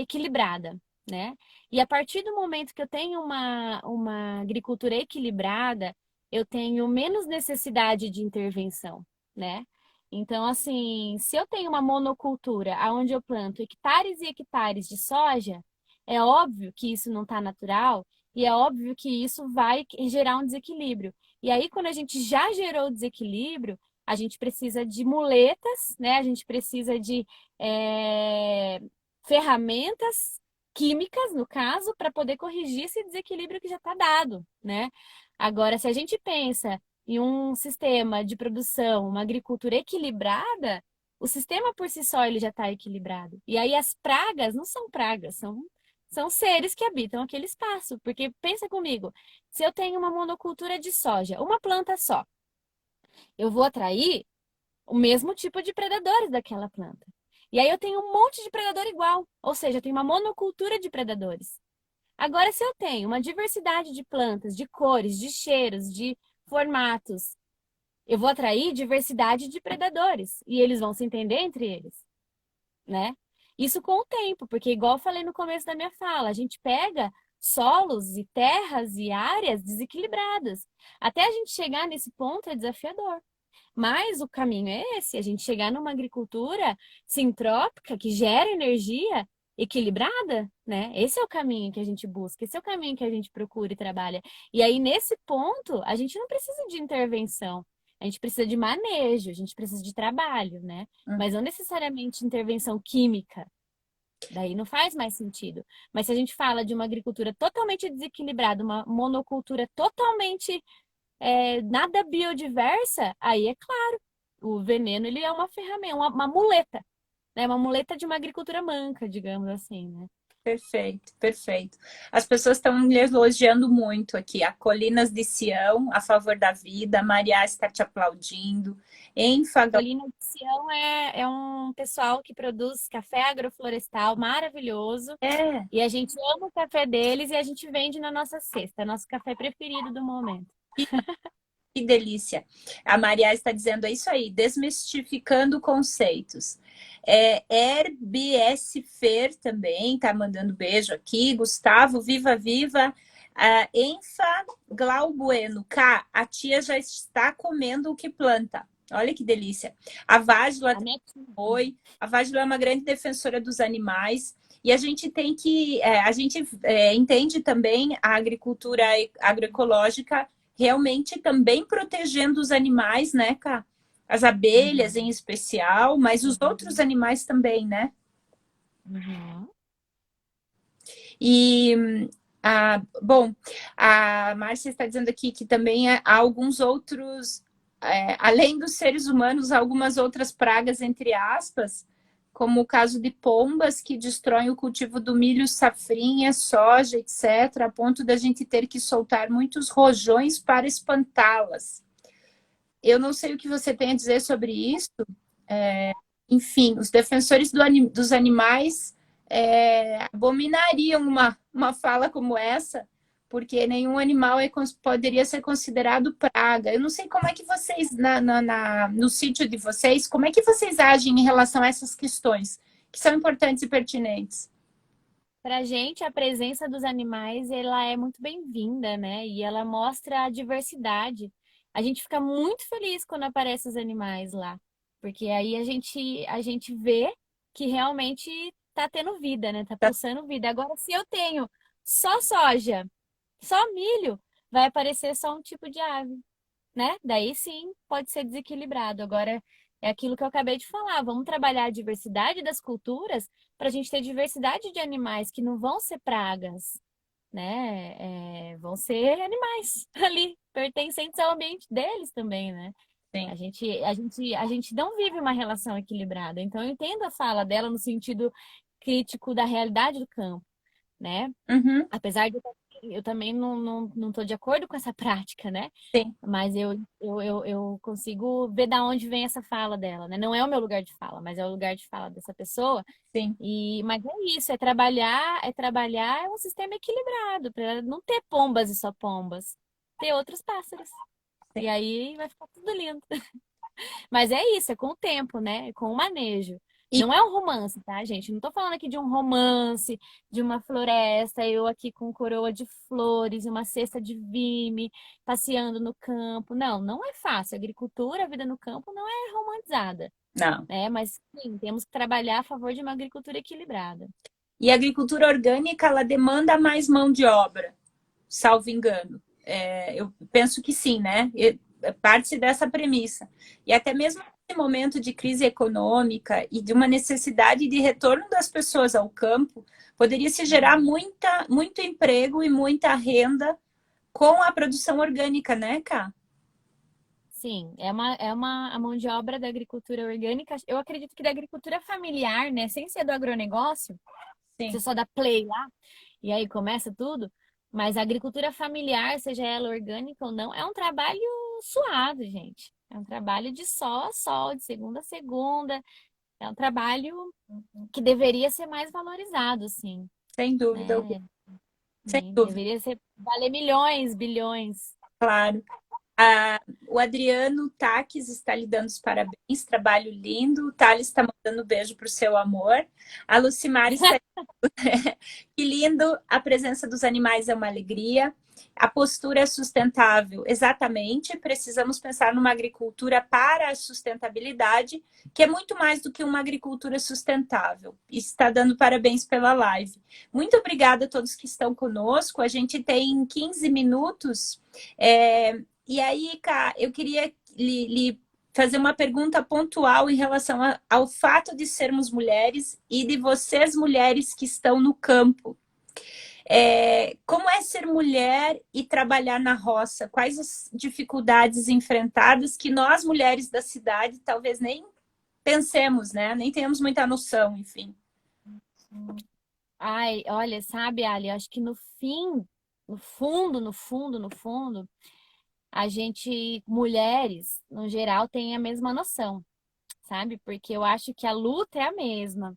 equilibrada, né? E a partir do momento que eu tenho uma agricultura equilibrada, eu tenho menos necessidade de intervenção, né? Então, assim, se eu tenho uma monocultura onde eu planto hectares e hectares de soja, é óbvio que isso não está natural e é óbvio que isso vai gerar um desequilíbrio. E aí, quando a gente já gerou o desequilíbrio, a gente precisa de muletas, né? A gente precisa de é, ferramentas químicas, no caso, para poder corrigir esse desequilíbrio que já está dado, né? Agora, se a gente pensa em um sistema de produção, uma agricultura equilibrada, o sistema por si só ele já está equilibrado. E aí as pragas não são pragas, são seres que habitam aquele espaço. Porque pensa comigo, se eu tenho uma monocultura de soja, uma planta só, eu vou atrair o mesmo tipo de predadores daquela planta. E aí eu tenho um monte de predador igual, ou seja, eu tenho uma monocultura de predadores. Agora, se eu tenho uma diversidade de plantas, de cores, de cheiros, de formatos, eu vou atrair diversidade de predadores e eles vão se entender entre eles, né? Isso com o tempo, porque igual eu falei no começo da minha fala, a gente pega solos e terras e áreas desequilibradas. Até a gente chegar nesse ponto é desafiador. Mas o caminho é esse, a gente chegar numa agricultura sintrópica que gera energia equilibrada, né? Esse é o caminho que a gente busca, esse é o caminho que a gente procura e trabalha. E aí, nesse ponto, a gente não precisa de intervenção, a gente precisa de manejo, a gente precisa de trabalho, né? Mas não necessariamente intervenção química. Daí não faz mais sentido. Mas se a gente fala de uma agricultura totalmente desequilibrada, uma monocultura totalmente nada biodiversa, aí é claro, o veneno ele é uma ferramenta, uma muleta, né? Uma muleta de uma agricultura manca, digamos assim, né? Perfeito, perfeito. As pessoas estão me elogiando muito aqui. A Colinas de Sião, a favor da vida. A Maria está te aplaudindo. Enfaga. Colina de Sião é um pessoal que produz café agroflorestal maravilhoso. É, E a gente ama o café deles e a gente vende na nossa cesta, nosso café preferido do momento. que delícia. A Maria está dizendo é isso aí, desmistificando conceitos. RBS Fer também está mandando beijo aqui. Gustavo, viva, viva. Enfa Glaubueno, K, a tia já está comendo o que planta. Olha que delícia. A Vágila A minha foi. A Vágila é uma grande defensora dos animais. E a gente tem que. A gente entende também a agricultura agroecológica realmente também protegendo os animais, né, Cá? As abelhas em especial, mas os outros animais também, né? Uhum. E, bom, a Márcia está dizendo aqui que também há alguns outros, além dos seres humanos, algumas outras pragas, entre aspas, como o caso de pombas que destroem o cultivo do milho, safrinha, soja, etc., a ponto da gente ter que soltar muitos rojões para espantá-las. Eu não sei o que você tem a dizer sobre isso. Enfim, os defensores dos animais abominariam uma fala como essa, porque nenhum animal poderia ser considerado praga. Eu não sei como é que vocês, no sítio de vocês, como é que vocês agem em relação a essas questões, que são importantes e pertinentes. Para a gente, a presença dos animais, ela é muito bem-vinda, né? E ela mostra a diversidade. A gente fica muito feliz quando aparecem os animais lá, porque aí a gente vê que realmente tá tendo vida, né? Tá pulsando vida. Agora, se eu tenho só soja, só milho, vai aparecer só um tipo de ave, né? Daí sim pode ser desequilibrado. Agora, É aquilo que eu acabei de falar. Vamos trabalhar a diversidade das culturas para a gente ter diversidade de animais que não vão ser pragas, né? Vão ser animais ali, pertencentes ao ambiente deles também, né? Sim. A gente não vive uma relação equilibrada. Então, eu entendo a fala dela no sentido crítico da realidade do campo, né? Uhum, Apesar de eu também não tô de acordo com essa prática, né? sim, Mas eu consigo ver da onde vem essa fala dela, né? Não é o meu lugar de fala, mas é o lugar de fala dessa pessoa. sim, Mas é isso, é trabalhar um sistema equilibrado, para não ter pombas e só pombas, ter outros pássaros. E sim. aí vai ficar tudo lindo. Mas é isso, é com o tempo, né? É com o manejo. E, Não é um romance, tá, gente? Não tô falando aqui de um romance, de uma floresta, eu aqui com coroa de flores, uma cesta de vime, passeando no campo. Não, não é fácil. A agricultura, a vida no campo não é romantizada, não. né? Mas sim, temos que trabalhar a favor de uma agricultura equilibrada. E a agricultura orgânica, ela demanda mais mão de obra, salvo engano. Eu penso que sim, né? Parte-se dessa premissa. E até mesmo nesse momento de crise econômica e de uma necessidade de retorno das pessoas ao campo, poderia se gerar Uhum. muito emprego e muita renda com a produção orgânica, né, Cá? Sim, a mão de obra da agricultura orgânica. Eu acredito que da agricultura familiar, né? Sem ser do agronegócio, Sim, você só dá play lá e aí começa tudo. Mas a agricultura familiar, seja ela orgânica ou não, é um trabalho suado, gente. É um trabalho de sol a sol, de segunda a segunda. É um trabalho que deveria ser mais valorizado, sim, sem dúvida alguma. né? Sem dúvida, Deveria ser valer milhões, bilhões. claro. O Adriano Taques está lhe dando os parabéns, trabalho lindo. O Thales está mandando um beijo para o seu amor. A Lucimar está que lindo, a presença dos animais é uma alegria. A postura é sustentável, exatamente. Precisamos pensar numa agricultura para a sustentabilidade, que é muito mais do que uma agricultura sustentável. Está dando parabéns pela live. Muito obrigada a todos que estão conosco. A gente tem 15 minutos. E aí, Cá, eu queria lhe fazer uma pergunta pontual em relação ao fato de sermos mulheres e de vocês, mulheres que estão no campo. Como é ser mulher e trabalhar na roça? Quais as dificuldades enfrentadas que nós, mulheres da cidade, talvez nem pensemos, né? Nem tenhamos muita noção, enfim. Ai, olha, sabe, Ali, acho que no fim, no fundo, a gente, mulheres, no geral, tem a mesma noção, sabe? Porque eu acho que a luta é a mesma.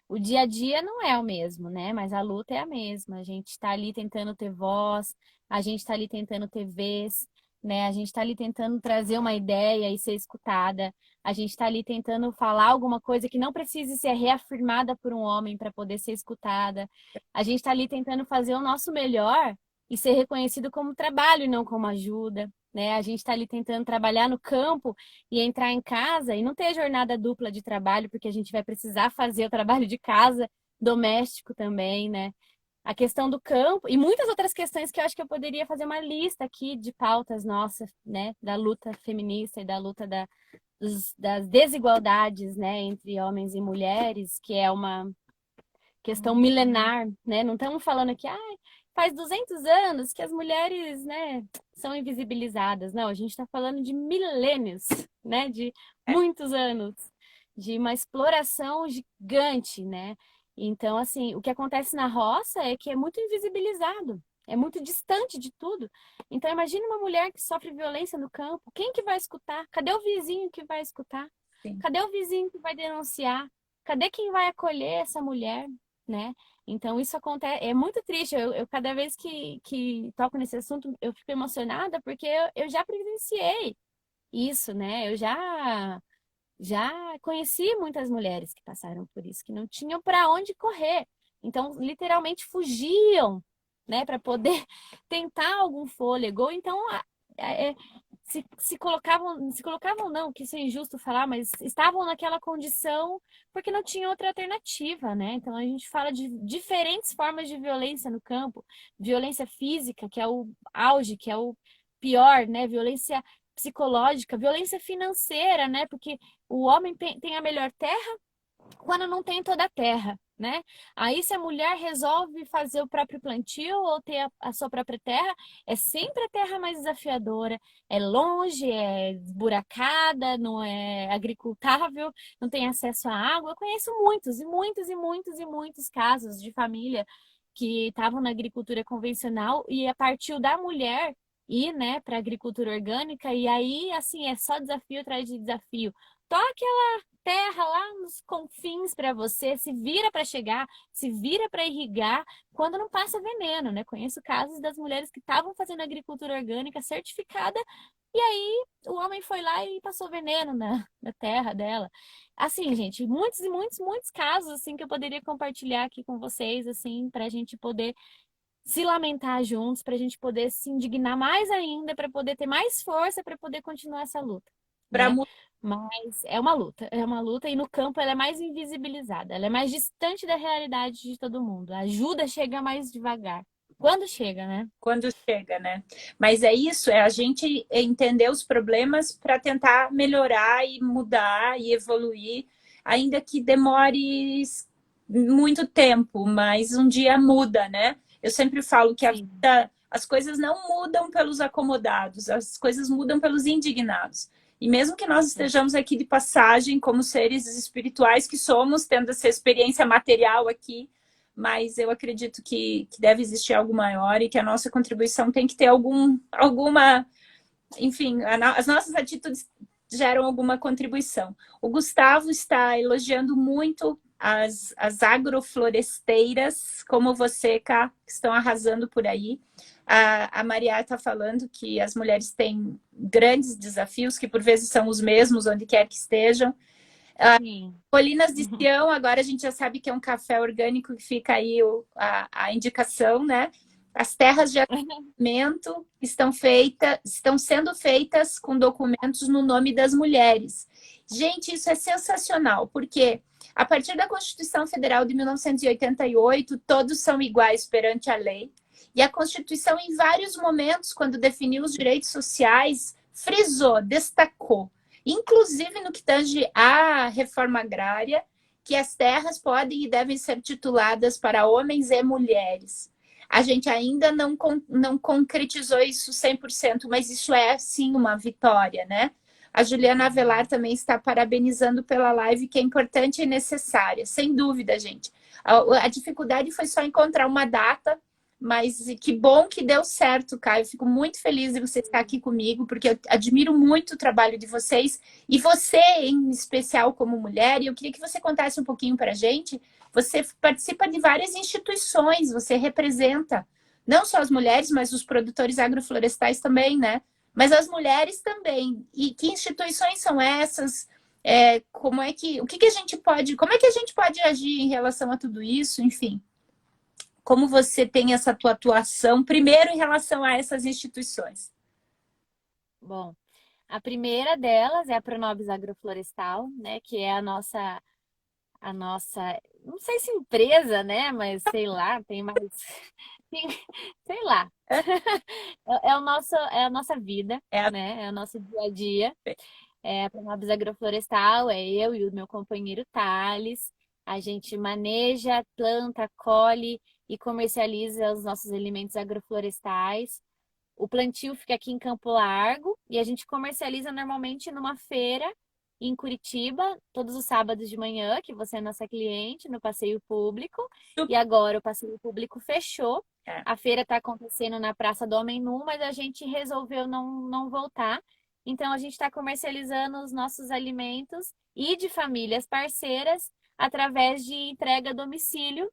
O dia a dia não é o mesmo, né? Mas a luta é a mesma. A gente está ali tentando ter voz, a gente está ali tentando ter vez, né? A gente está ali tentando trazer uma ideia e ser escutada. A gente está ali tentando falar alguma coisa que não precise ser reafirmada por um homem para poder ser escutada. A gente está ali tentando fazer o nosso melhor e ser reconhecido como trabalho e não como ajuda. Né? A gente está ali tentando trabalhar no campo e entrar em casa e não ter jornada dupla de trabalho, porque a gente vai precisar fazer o trabalho de casa, doméstico também, né? A questão do campo e muitas outras questões que eu acho que eu poderia fazer uma lista aqui de pautas nossas, né? Da luta feminista e da luta das desigualdades, né? Entre homens e mulheres, que é uma questão milenar, né? Não estamos falando aqui, faz 200 anos que as mulheres, né, são invisibilizadas. Não, a gente está falando de milênios, né? De muitos anos, de uma exploração gigante, né? Então, assim, o que acontece na roça é que é muito invisibilizado. É muito distante de tudo. Então, imagine uma mulher que sofre violência no campo. Quem que vai escutar? Cadê o vizinho que vai escutar? Sim. Cadê o vizinho que vai denunciar? Cadê quem vai acolher essa mulher, né? Então, isso acontece, é muito triste. Eu cada vez que toco nesse assunto, eu fico emocionada porque eu já presenciei isso, né? Já conheci muitas mulheres que passaram por isso, que não tinham para onde correr. Então, literalmente fugiam, né, para poder tentar algum fôlego. Ou então, é, se colocavam não, que isso é injusto falar, mas estavam naquela condição porque não tinha outra alternativa, né? Então a gente fala de diferentes formas de violência no campo, violência física, que é o auge, que é o pior, né? Violência psicológica, violência financeira, né? Porque o homem tem a melhor terra quando não tem toda a terra, né? Aí, se a mulher resolve fazer o próprio plantio ou ter a sua própria terra, é sempre a terra mais desafiadora, é longe, é esburacada, não é agricultável, não tem acesso à água. Eu conheço muitos e muitos e muitos e muitos casos de família que estavam na agricultura convencional e a partir da mulher ir, né, para a agricultura orgânica, e aí, assim, é só desafio atrás de desafio. Toque terra lá nos confins para você, se vira para chegar, se vira para irrigar, quando não passa veneno, né? Conheço casos das mulheres que estavam fazendo agricultura orgânica certificada e aí o homem foi lá e passou veneno na terra dela. Assim, gente, muitos e muitos, muitos casos assim que eu poderia compartilhar aqui com vocês, assim, para a gente poder se lamentar juntos, para a gente poder se indignar mais ainda, para poder ter mais força para poder continuar essa luta, Para né? Mas é uma luta e no campo ela é mais invisibilizada, ela é mais distante da realidade de todo mundo. A ajuda chega mais devagar. Quando chega, né? quando chega, né? Mas é isso, é a gente entender os problemas para tentar melhorar e mudar e evoluir, ainda que demore muito tempo, mas um dia muda, né? Eu sempre falo que a Sim, vida, as coisas não mudam pelos acomodados, as coisas mudam pelos indignados. E mesmo que nós sim. estejamos aqui de passagem, como seres espirituais que somos, tendo essa experiência material aqui, mas eu acredito que deve existir algo maior e que a nossa contribuição tem que ter alguma, enfim, as nossas atitudes geram alguma contribuição. O Gustavo está elogiando muito as agrofloresteiras, como você, Cá, que estão arrasando por aí. A Maria está falando que as mulheres têm grandes desafios, que por vezes são os mesmos, onde quer que estejam. Sim. Colinas de Sião, agora a gente já sabe que é um café orgânico, que fica aí a indicação, né? As terras de arrendamento estão sendo feitas com documentos no nome das mulheres. Gente, isso é sensacional, porque a partir da Constituição Federal de 1988, todos são iguais perante a lei. E a Constituição, em vários momentos, quando definiu os direitos sociais, frisou, destacou, inclusive no que tange à reforma agrária, que as terras podem e devem ser tituladas para homens e mulheres. A gente ainda não concretizou isso 100%, mas isso é, sim, uma vitória, né? A Juliana Avelar também está parabenizando pela live, que é importante e necessária, sem dúvida, gente. A dificuldade foi só encontrar uma data, mas que bom que deu certo, Caio. Fico muito feliz de você estar aqui comigo, porque eu admiro muito o trabalho de vocês, e você, em especial, como mulher, e eu queria que você contasse um pouquinho para a gente. Você participa de várias instituições, você representa não só as mulheres, mas os produtores agroflorestais também, né? Mas as mulheres também. E que instituições são essas? Como é que, o que a gente pode, como é que a gente pode agir em relação a tudo isso? Enfim, como você tem essa tua atuação, primeiro em relação a essas instituições? Bom, a primeira delas é a Pronobis Agroflorestal, né? Que é a nossa, não sei se empresa, né? Mas sei lá, tem mais, tem- sei lá. É a nossa vida, É a... né? É o nosso dia a dia. É a Pronobis Agroflorestal, é eu e o meu companheiro Thales. A gente maneja, planta, colhe e comercializa os nossos alimentos agroflorestais. O plantio fica aqui em Campo Largo e a gente comercializa normalmente numa feira em Curitiba, todos os sábados de manhã, que você é nossa cliente, no passeio público. E agora o passeio público fechou. É, A feira está acontecendo na Praça do Homem Nu, mas a gente resolveu não voltar. Então a gente está comercializando os nossos alimentos e de famílias parceiras através de entrega a domicílio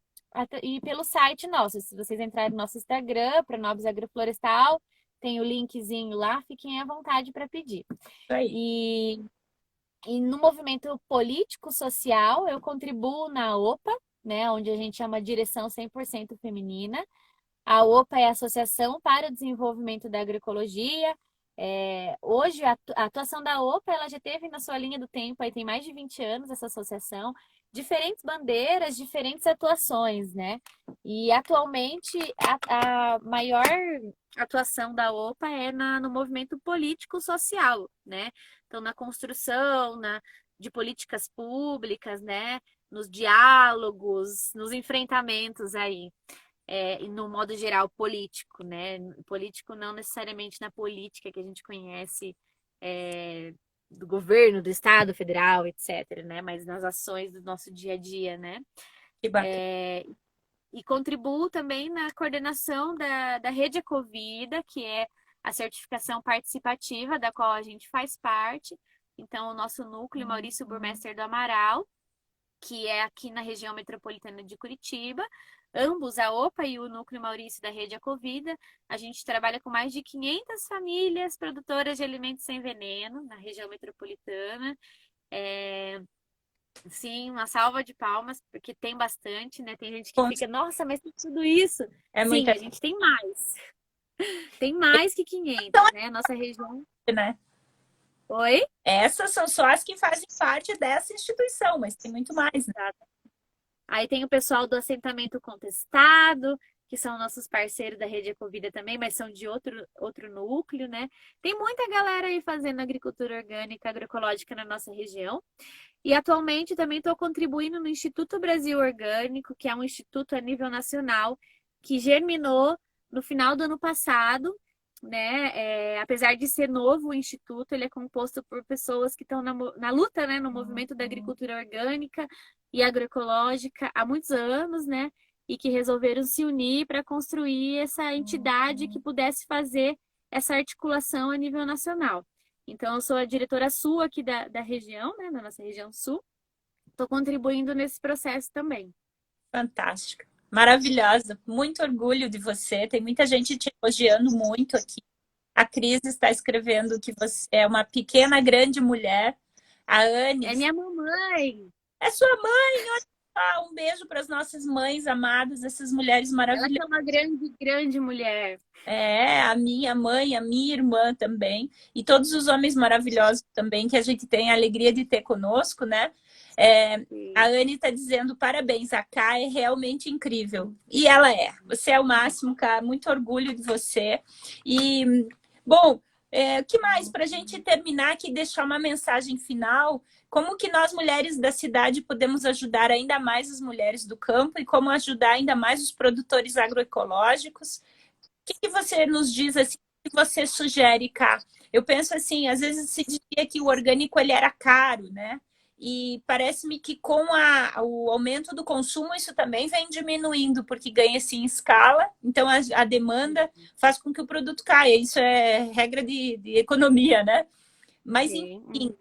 e pelo site nosso. Se vocês entrarem no nosso Instagram, Pronobis Agroflorestal, tem o linkzinho lá, fiquem à vontade para pedir. isso aí. E, e no movimento político-social, eu contribuo na OPA, né, onde a gente chama Direção 100% Feminina. A OPA é a Associação para o Desenvolvimento da Agroecologia. Hoje, a atuação da OPA ela já teve na sua linha do tempo, aí tem mais de 20 anos essa associação, diferentes bandeiras, diferentes atuações, né? E atualmente a maior atuação da OPA é no movimento político-social, né? Então, na construção, de políticas públicas, né? Nos diálogos, nos enfrentamentos aí, e no modo geral político, né? Político não necessariamente na política que a gente conhece, do governo, do Estado federal, etc., né? Mas nas ações do nosso dia a dia, né? Que bacana. E contribuo também na coordenação da Rede Ecovida, que é a certificação participativa da qual a gente faz parte. Então, o nosso núcleo Maurício Burmester do Amaral, que é aqui na região metropolitana de Curitiba, ambos, a OPA e o núcleo Maurício da Rede Ecovida, a gente trabalha com mais de 500 famílias produtoras de alimentos sem veneno na região metropolitana. É, Sim, uma salva de palmas, porque tem bastante, né? Tem gente que fica, nossa, mas tem tudo isso. É Sim, muita a gente tem mais. Tem mais que 500, né? Nossa região. gente, né? Oi? Essas são só as que fazem parte dessa instituição, mas tem muito mais, né? Aí tem o pessoal do assentamento contestado, que são nossos parceiros da Rede Ecovida também, mas são de outro núcleo, né? Tem muita galera aí fazendo agricultura orgânica, agroecológica na nossa região. E atualmente também estou contribuindo no Instituto Brasil Orgânico, que é um instituto a nível nacional, que germinou no final do ano passado, né? Apesar de ser novo o instituto, ele é composto por pessoas que estão na luta, né? No movimento da agricultura orgânica e agroecológica há muitos anos, né? E que resolveram se unir para construir essa entidade que pudesse fazer essa articulação a nível nacional. Então, eu sou a diretora sul aqui da região, né? Da nossa região sul. Estou contribuindo nesse processo também. Fantástica. Maravilhosa. Muito orgulho de você. Tem muita gente te elogiando muito aqui. A Cris está escrevendo que você é uma pequena, grande mulher. A Anne É minha mamãe! é sua mãe. Olha só. Um beijo para as nossas mães amadas, essas mulheres Ela que maravilhosas. é uma grande, grande mulher. É, a minha mãe, a minha irmã também, e todos os homens maravilhosos também que a gente tem a alegria de ter conosco, né? É, a Sim. Anne está dizendo parabéns, a Ká é realmente incrível. E ela é. Você é o máximo, Ká. Muito orgulho de você. E, bom, o que mais? Para a gente terminar aqui, deixar uma mensagem final. Como que nós, mulheres da cidade, podemos ajudar ainda mais as mulheres do campo e como ajudar ainda mais os produtores agroecológicos? Que você nos diz assim, que você sugere, Cá? Eu penso assim, às vezes se dizia que o orgânico ele era caro, né? E parece-me que com o aumento do consumo isso também vem diminuindo, porque ganha-se em escala, então a demanda faz com que o produto caia. Isso é regra de economia, né? Mas, Sim. enfim,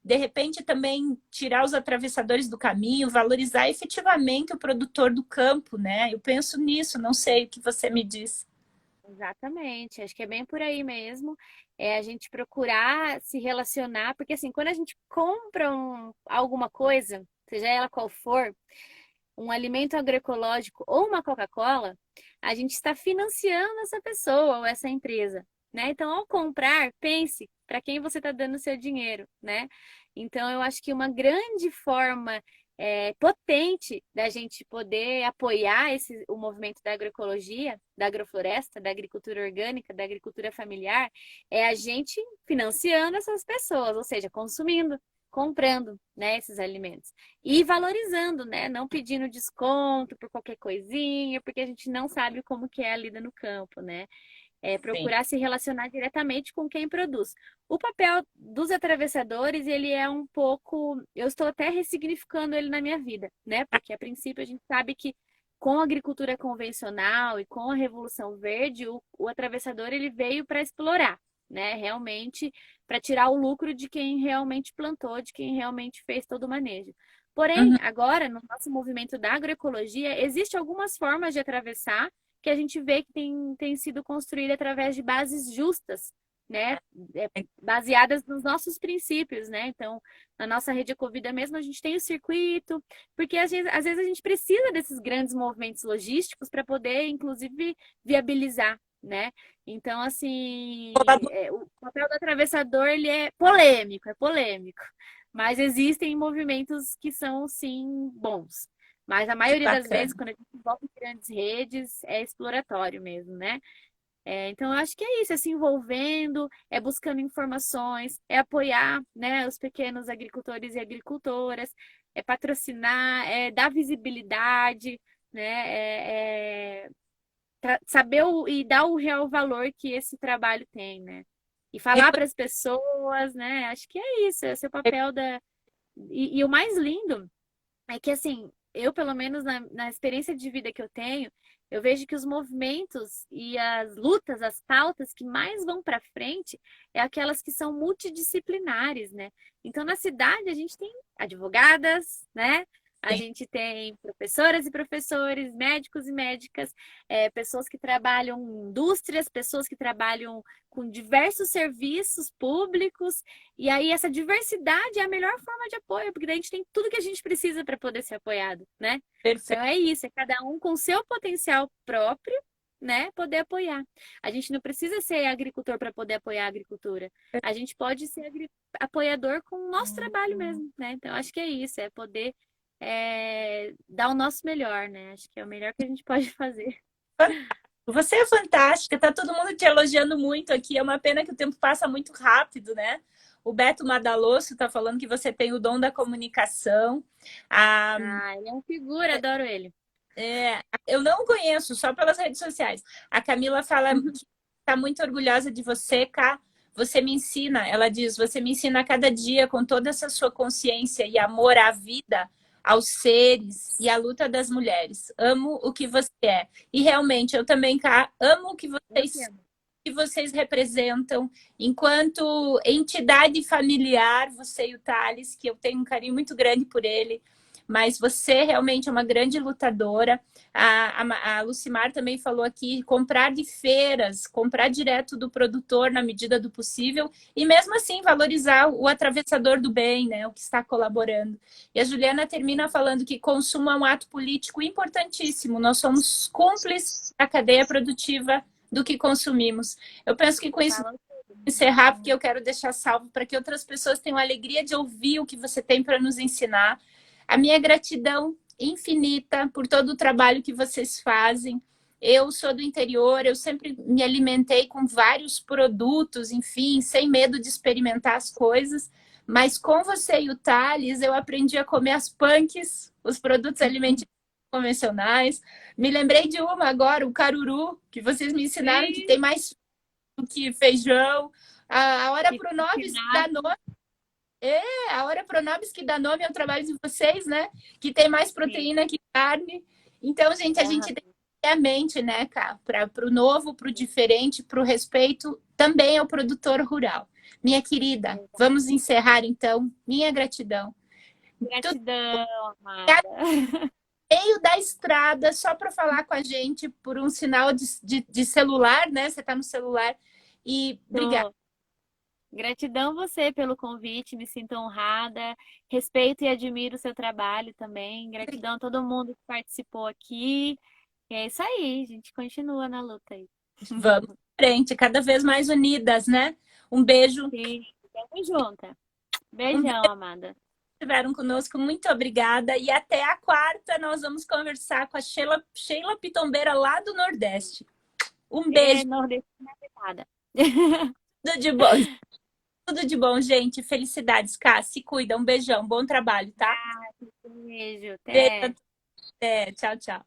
de repente também tirar os atravessadores do caminho, valorizar efetivamente o produtor do campo, né? Eu penso nisso, não sei o que você me diz. Exatamente, acho que é bem por aí mesmo. É a gente procurar se relacionar, porque assim, quando a gente compra alguma coisa, seja ela qual for, um alimento agroecológico ou uma Coca-Cola, a gente está financiando essa pessoa ou essa empresa, né? Então, ao comprar, pense para quem você está dando o seu dinheiro, né? Então, eu acho que uma grande forma potente da gente poder apoiar o movimento da agroecologia, da agrofloresta, da agricultura orgânica, da agricultura familiar, é a gente financiando essas pessoas, ou seja, consumindo, comprando, né, esses alimentos. E valorizando, né? Não pedindo desconto por qualquer coisinha, porque a gente não sabe como que é a lida no campo, né? Sim. Procurar se relacionar diretamente com quem produz. O papel dos atravessadores, ele é um pouco. Eu estou até ressignificando ele na minha vida, né? Porque a princípio a gente sabe que com a agricultura convencional e com a Revolução Verde, o atravessador ele veio para explorar, né? Realmente para tirar o lucro de quem realmente plantou, de quem realmente fez todo o manejo. Porém, Uhum. agora, no nosso movimento da agroecologia, existem algumas formas de atravessar que a gente vê que tem sido construída através de bases justas, né? Baseadas nos nossos princípios, né? Então, na nossa rede Ecovida mesmo, a gente tem o circuito, porque às vezes a gente precisa desses grandes movimentos logísticos para poder, inclusive, viabilizar, né? Então, assim, o papel do atravessador, ele é polêmico, mas existem movimentos que são, sim, bons. Mas a Que maioria das vezes, bacana. quando a gente envolve em grandes redes, é exploratório mesmo, né? Então, eu acho que é isso, é se envolvendo, é buscando informações, é apoiar, né, os pequenos agricultores e agricultoras, é patrocinar, é dar visibilidade, né, saber e dar o real valor que esse trabalho tem, né? E falar para as pessoas, né? Acho que é isso, esse é o papel da. E o mais lindo é que, assim, eu, pelo menos na experiência de vida que eu tenho, eu vejo que os movimentos e as lutas, as pautas que mais vão para frente é aquelas que são multidisciplinares, né? Então, na cidade, a gente tem advogadas, né? A gente tem professoras e professores, médicos e médicas, pessoas que trabalham em indústrias, pessoas que trabalham com diversos serviços públicos, e aí essa diversidade é a melhor forma de apoio, porque daí a gente tem tudo que a gente precisa para poder ser apoiado, né? Então Perfeito. é isso, é cada um com seu potencial próprio, né, poder apoiar. A gente não precisa ser agricultor para poder apoiar a agricultura. A gente pode ser apoiador com o nosso trabalho mesmo, né? Então acho que é isso, é poder dar o nosso melhor, né? Acho que é o melhor que a gente pode fazer. Você é fantástica, tá todo mundo te elogiando muito aqui. É uma pena que o tempo passa muito rápido, né? O Beto Madalosso está falando que você tem o dom da comunicação. A, Ah, ele é um figura, adoro ele. eu não conheço, só pelas redes sociais. A Camila fala que está muito orgulhosa de você, Cá. Você me ensina, ela diz, você me ensina a cada dia com toda essa sua consciência e amor à vida, aos seres e à luta das mulheres. Amo o que você é. E realmente, eu também, Cá, amo o que vocês representam enquanto entidade familiar, você e o Thales, que eu tenho um carinho muito grande por ele, mas você realmente é uma grande lutadora. A Lucimar também falou aqui, comprar de feiras, comprar direto do produtor na medida do possível e mesmo assim valorizar o atravessador do bem, né, o que está colaborando. E a Juliana termina falando que consumo é um ato político importantíssimo, nós somos cúmplices da cadeia produtiva do que consumimos. Eu penso que com isso Fala. encerrar, porque eu quero deixar salvo para que outras pessoas tenham a alegria de ouvir o que você tem para nos ensinar. A minha gratidão infinita por todo o trabalho que vocês fazem. Eu sou do interior, eu sempre me alimentei com vários produtos, enfim, sem medo de experimentar as coisas. Mas com você e o Thales, eu aprendi a comer as punks, os produtos alimentícios convencionais. Me lembrei de uma agora, o caruru, que vocês me ensinaram que Sim, tem mais do que feijão. A hora que pronobis que dá final. nome, a hora pronobis que dá nome ao trabalho de vocês, né? Que tem mais Sim. proteína que carne. Então, gente, a gente tem Aham. que ter a mente, né, cara, para o novo, para o diferente, para o respeito também ao produtor rural. Minha querida, vamos encerrar então. Minha gratidão. Tudo Gratidão, amada. meio da estrada, só para falar com a gente por um sinal de celular, né? Você está no celular. E obrigada. Tô. Gratidão você pelo convite, me sinto honrada. Respeito e admiro o seu trabalho também. Gratidão a todo mundo que participou aqui. E é isso aí, a gente continua na luta aí. Vamos em frente, cada vez mais unidas, né? Um beijo. Sim, tamo junto. Um beijo Beijão, amada. que estiveram conosco. Muito obrigada. E até a quarta, nós vamos conversar com a Sheila Pitombeira, lá do Nordeste. Um beijo. Nordestina é nada. Tudo de bom. Tudo de bom, gente. Felicidades, Cá. Se cuida. Um beijão. Bom trabalho, tá? Beijo, Beijo. até. Até. Tchau, tchau.